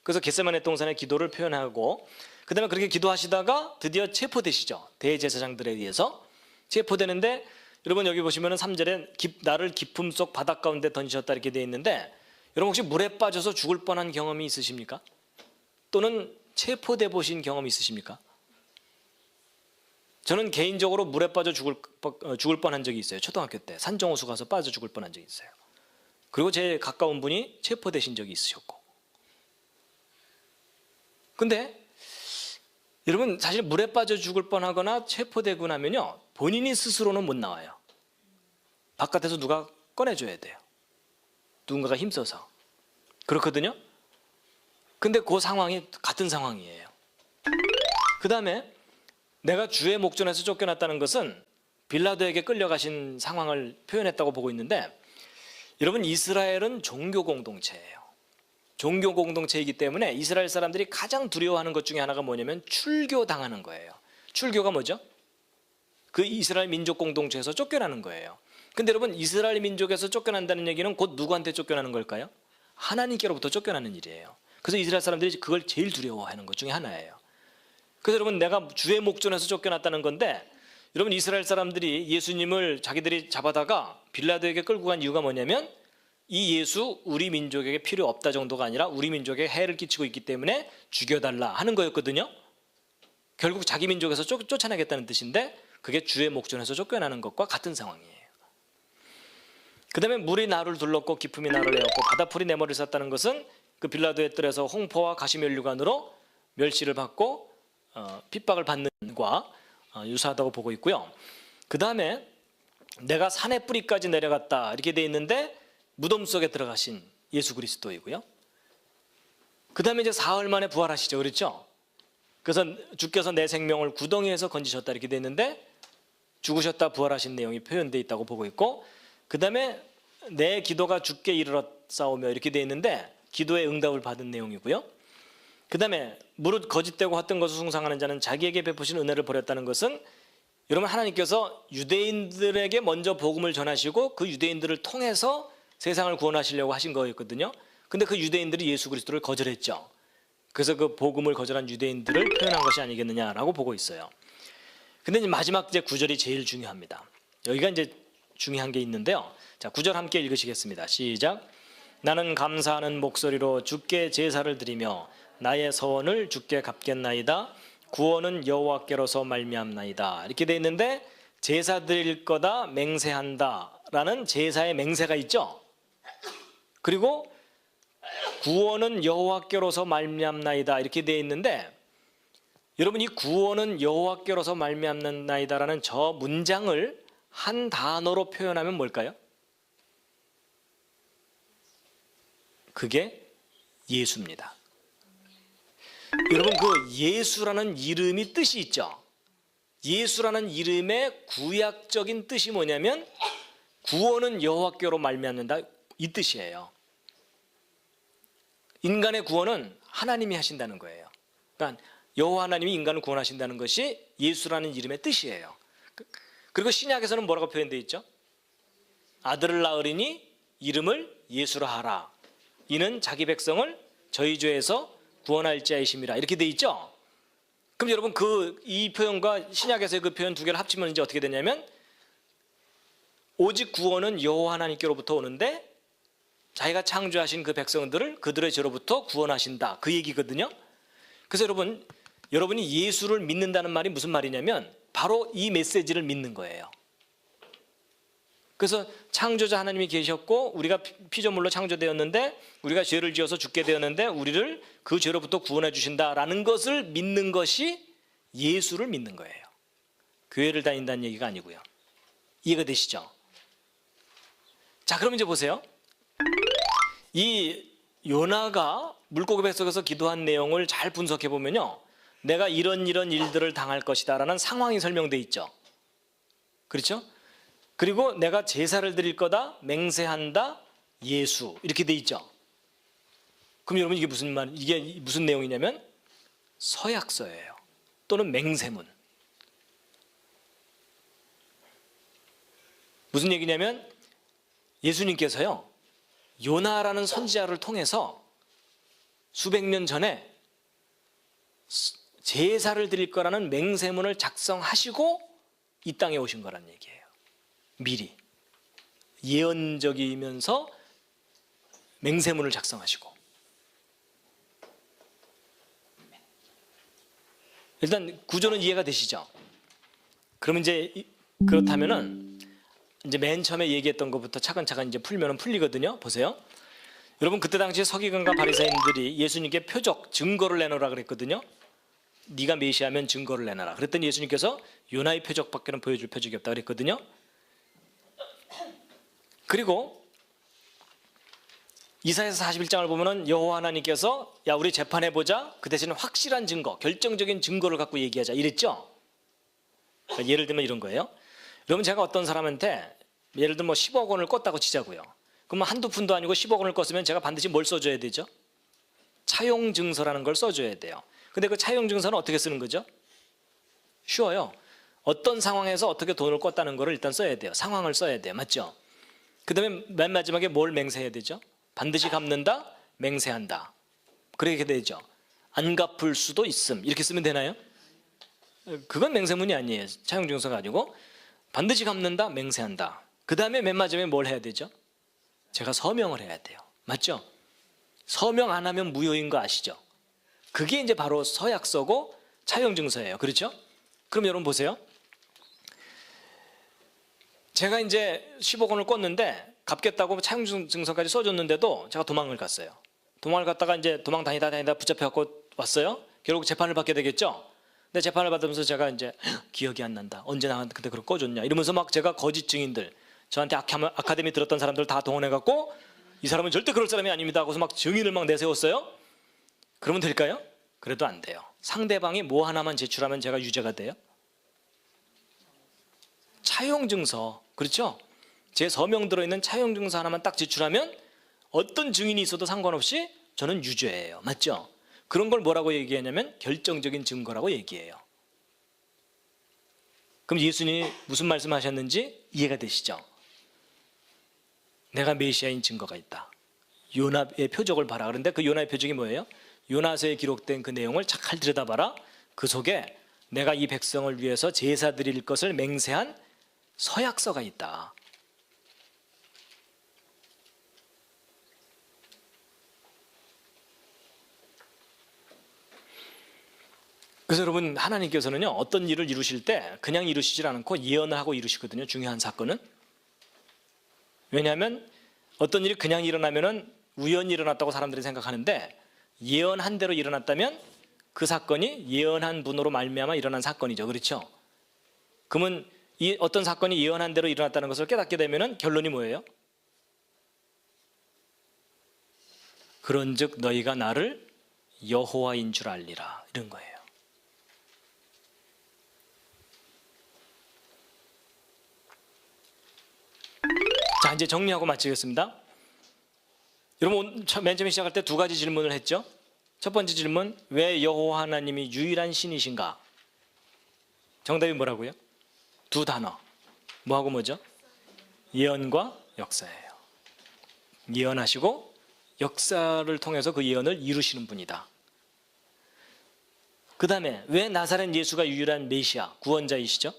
그래서 겟세마네 동산의 기도를 표현하고 그다음에 그렇게 기도하시다가 드디어 체포되시죠. 대제사장들에 의해서 체포되는데 여러분 여기 보시면은 3절에 나를 깊음 속 바닷 가운데 던지셨다 이렇게 돼 있는데 여러분 혹시 물에 빠져서 죽을 뻔한 경험이 있으십니까? 또는 체포돼 보신 경험이 있으십니까? 저는 개인적으로 물에 빠져 죽을 뻔한 적이 있어요. 초등학교 때 산정호수 가서 빠져 죽을 뻔한 적이 있어요. 그리고 제 가까운 분이 체포되신 적이 있으셨고. 근데 여러분 사실 물에 빠져 죽을 뻔하거나 체포되고 나면요 본인이 스스로는 못 나와요. 바깥에서 누가 꺼내줘야 돼요. 누군가가 힘써서. 그렇거든요. 근데 그 상황이 같은 상황이에요. 그 다음에 내가 주의 목전에서 쫓겨났다는 것은 빌라도에게 끌려가신 상황을 표현했다고 보고 있는데, 여러분 이스라엘은 종교 공동체예요. 종교 공동체이기 때문에 이스라엘 사람들이 가장 두려워하는 것 중에 하나가 뭐냐면 출교당하는 거예요. 출교가 뭐죠? 그 이스라엘 민족 공동체에서 쫓겨나는 거예요. 근데 여러분 이스라엘 민족에서 쫓겨난다는 얘기는 곧 누구한테 쫓겨나는 걸까요? 하나님께로부터 쫓겨나는 일이에요. 그래서 이스라엘 사람들이 그걸 제일 두려워하는 것 중에 하나예요. 그래서 여러분 내가 주의 목전에서 쫓겨났다는 건데, 여러분 이스라엘 사람들이 예수님을 자기들이 잡아다가 빌라도에게 끌고 간 이유가 뭐냐면 이 예수 우리 민족에게 필요 없다 정도가 아니라 우리 민족에 해를 끼치고 있기 때문에 죽여달라 하는 거였거든요. 결국 자기 민족에서 쫓아내겠다는 뜻인데 그게 주의 목전에서 쫓겨나는 것과 같은 상황이에요. 그 다음에 물이 나를 둘렀고 기품이 나를 에웠고 바다풀이 내 머리를 쌌다는 것은 그 빌라도의 뜰에서 홍포와 가시면류관으로 멸시를 받고 핍박을 받는 것과 유사하다고 보고 있고요. 그 다음에 내가 산의 뿌리까지 내려갔다 이렇게 돼 있는데 무덤 속에 들어가신 예수 그리스도이고요. 그 다음에 이제 사흘 만에 부활하시죠. 그렇죠? 그래서 주께서 내 생명을 구덩이에서 건지셨다 이렇게 돼 있는데 죽으셨다 부활하신 내용이 표현되어 있다고 보고 있고, 그 다음에 내 기도가 주께 이르렀사오며 이렇게 돼 있는데 기도의 응답을 받은 내용이고요. 그 다음에 무릇 거짓되고 헛된 것을 숭상하는 자는 자기에게 베푸신 은혜를 버렸다는 것은 여러분 하나님께서 유대인들에게 먼저 복음을 전하시고 그 유대인들을 통해서 세상을 구원하시려고 하신 거였거든요. 근데 그 유대인들이 예수 그리스도를 거절했죠. 그래서 그 복음을 거절한 유대인들을 표현한 것이 아니겠느냐라고 보고 있어요. 근데 이제 마지막 이제 9절이 제일 중요합니다. 여기가 이제 중요한 게 있는데요. 자, 9절 함께 읽으시겠습니다. 시작. 나는 감사하는 목소리로 주께 제사를 드리며 나의 서원을 주께 갚겠나이다. 구원은 여호와께로서 말미암나이다. 이렇게 돼 있는데 제사 드릴 거다 맹세한다라는 제사의 맹세가 있죠. 그리고 구원은 여호와께로서 말미암나이다 이렇게 돼 있는데, 여러분 이 구원은 여호와께로서 말미암나이다라는 저 문장을 한 단어로 표현하면 뭘까요? 그게 예수입니다. 여러분 그 예수라는 이름이 뜻이 있죠. 예수라는 이름의 구약적인 뜻이 뭐냐면 구원은 여호와께로 말미암는다 이 뜻이에요. 인간의 구원은 하나님이 하신다는 거예요. 그러니까 여호와 하나님이 인간을 구원하신다는 것이 예수라는 이름의 뜻이에요. 그리고 신약에서는 뭐라고 표현되어 있죠? 아들을 낳으리니 이름을 예수라 하라. 이는 자기 백성을 저희 죄에서 구원할 자이심이라 이렇게 돼 있죠. 그럼 여러분 이 표현과 신약에서의 그 표현 두 개를 합치면 이제 어떻게 되냐면 오직 구원은 여호와 하나님께로부터 오는데 자기가 창조하신 그 백성들을 그들의 죄로부터 구원하신다 그 얘기거든요. 그래서 여러분이 예수를 믿는다는 말이 무슨 말이냐면 바로 이 메시지를 믿는 거예요. 그래서 창조자 하나님이 계셨고 우리가 피조물로 창조되었는데 우리가 죄를 지어서 죽게 되었는데 우리를 그 죄로부터 구원해 주신다라는 것을 믿는 것이 예수를 믿는 거예요. 교회를 다닌다는 얘기가 아니고요. 이해가 되시죠? 자, 그럼 이제 보세요. 이 요나가 물고기 뱃속에서 기도한 내용을 잘 분석해 보면요, 내가 이런 일들을 당할 것이다 라는 상황이 설명되어 있죠. 그렇죠? 그리고 내가 제사를 드릴 거다 맹세한다 예수 이렇게 돼 있죠. 그럼 여러분 이게 무슨 내용이냐면 서약서예요. 또는 맹세문. 무슨 얘기냐면 예수님께서요 요나라는 선지자를 통해서 수백 년 전에 제사를 드릴 거라는 맹세문을 작성하시고 이 땅에 오신 거란 얘기예요. 미리 예언적이면서 맹세문을 작성하시고. 일단 구조는 이해가 되시죠? 그러면 이제 그렇다면은 이제 맨 처음에 얘기했던 것부터 차근차근 이제 풀면은 풀리거든요. 보세요. 여러분 그때 당시에 서기관과 바리새인들이 예수님께 표적 증거를 내놓으라 그랬거든요. 네가 메시아면 증거를 내놔라. 그랬더니 예수님께서 요나의 표적밖에는 보여줄 표적이 없다 그랬거든요. 그리고 이사야서 41장을 보면은 여호와 하나님께서 야 우리 재판해보자. 그 대신 확실한 증거, 결정적인 증거를 갖고 얘기하자 이랬죠. 그러니까 예를 들면 이런 거예요. 여러분 제가 어떤 사람한테 예를 들면 뭐 10억 원을 껐다고 치자고요. 그럼 한두 푼도 아니고 10억 원을 껐으면 제가 반드시 뭘 써줘야 되죠? 차용증서라는 걸 써줘야 돼요. 근데 그 차용증서는 어떻게 쓰는 거죠? 쉬워요. 어떤 상황에서 어떻게 돈을 껐다는 거를 일단 써야 돼요. 상황을 써야 돼요. 맞죠? 그 다음에 맨 마지막에 뭘 맹세해야 되죠? 반드시 갚는다, 맹세한다. 그렇게 되죠. 안 갚을 수도 있음. 이렇게 쓰면 되나요? 그건 맹세문이 아니에요. 차용증서가 아니고 반드시 갚는다, 맹세한다. 그 다음에 맨 마지막에 뭘 해야 되죠? 제가 서명을 해야 돼요. 맞죠? 서명 안 하면 무효인 거 아시죠? 그게 이제 바로 서약서고 차용증서예요. 그렇죠? 그럼 여러분 보세요. 제가 이제 10억 원을 껐는데 갚겠다고 차용증서까지 써줬는데도 제가 도망을 갔어요. 도망을 갔다가 이제 도망 다니다 붙잡혀갖고 왔어요. 결국 재판을 받게 되겠죠? 근데 재판을 받으면서 제가 이제 기억이 안 난다. 언제 나한테 그때 그걸 꺼줬냐. 이러면서 막 제가 거짓 증인들, 저한테 아카데미 들었던 사람들 다 동원해갖고 이 사람은 절대 그럴 사람이 아닙니다 하고서 막 증인을 막 내세웠어요. 그러면 될까요? 그래도 안 돼요. 상대방이 뭐 하나만 제출하면 제가 유죄가 돼요? 차용증서, 그렇죠? 제 서명 들어있는 차용증서 하나만 딱 제출하면 어떤 증인이 있어도 상관없이 저는 유죄예요. 맞죠? 그런 걸 뭐라고 얘기하냐면 결정적인 증거라고 얘기해요. 그럼 예수님이 무슨 말씀하셨는지 이해가 되시죠? 내가 메시아인 증거가 있다. 요나의 표적을 봐라. 그런데 그 요나의 표적이 뭐예요? 요나서에 기록된 그 내용을 잘 들여다봐라. 그 속에 내가 이 백성을 위해서 제사 드릴 것을 맹세한 서약서가 있다. 그래서 여러분 하나님께서는요 어떤 일을 이루실 때 그냥 이루시질 않고 예언을 하고 이루시거든요. 중요한 사건은. 왜냐하면 어떤 일이 그냥 일어나면은 우연히 일어났다고 사람들이 생각하는데 예언한 대로 일어났다면 그 사건이 예언한 분으로 말미암아 일어난 사건이죠. 그렇죠? 그러면 이 어떤 사건이 예언한 대로 일어났다는 것을 깨닫게 되면은 결론이 뭐예요? 그런즉 너희가 나를 여호와인 줄 알리라 이런 거예요. 자, 이제 정리하고 마치겠습니다. 여러분 맨 처음에 시작할 때 두 가지 질문을 했죠. 첫 번째 질문, 왜 여호와 하나님이 유일한 신이신가? 정답이 뭐라고요? 두 단어. 뭐하고 뭐죠? 예언과 역사예요. 예언하시고 역사를 통해서 그 예언을 이루시는 분이다. 그 다음에 왜 나사렛 예수가 유일한 메시아, 구원자이시죠?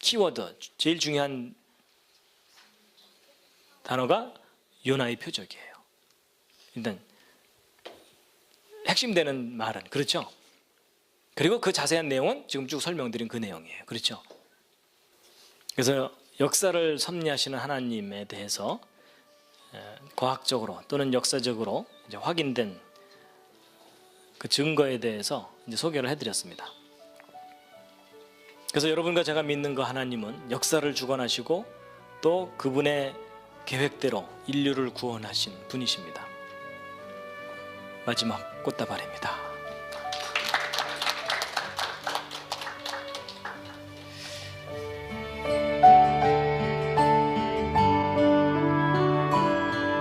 키워드, 제일 중요한 단어가 요나의 표적이에요. 일단 핵심되는 말은 그렇죠? 그리고 그 자세한 내용은 지금 쭉 설명드린 그 내용이에요. 그렇죠? 그래서 역사를 섭리하시는 하나님에 대해서 과학적으로 또는 역사적으로 이제 확인된 그 증거에 대해서 이제 소개를 해드렸습니다. 그래서 여러분과 제가 믿는 그 하나님은 역사를 주관하시고 또 그분의 계획대로 인류를 구원하신 분이십니다. 마지막 꽃다발입니다.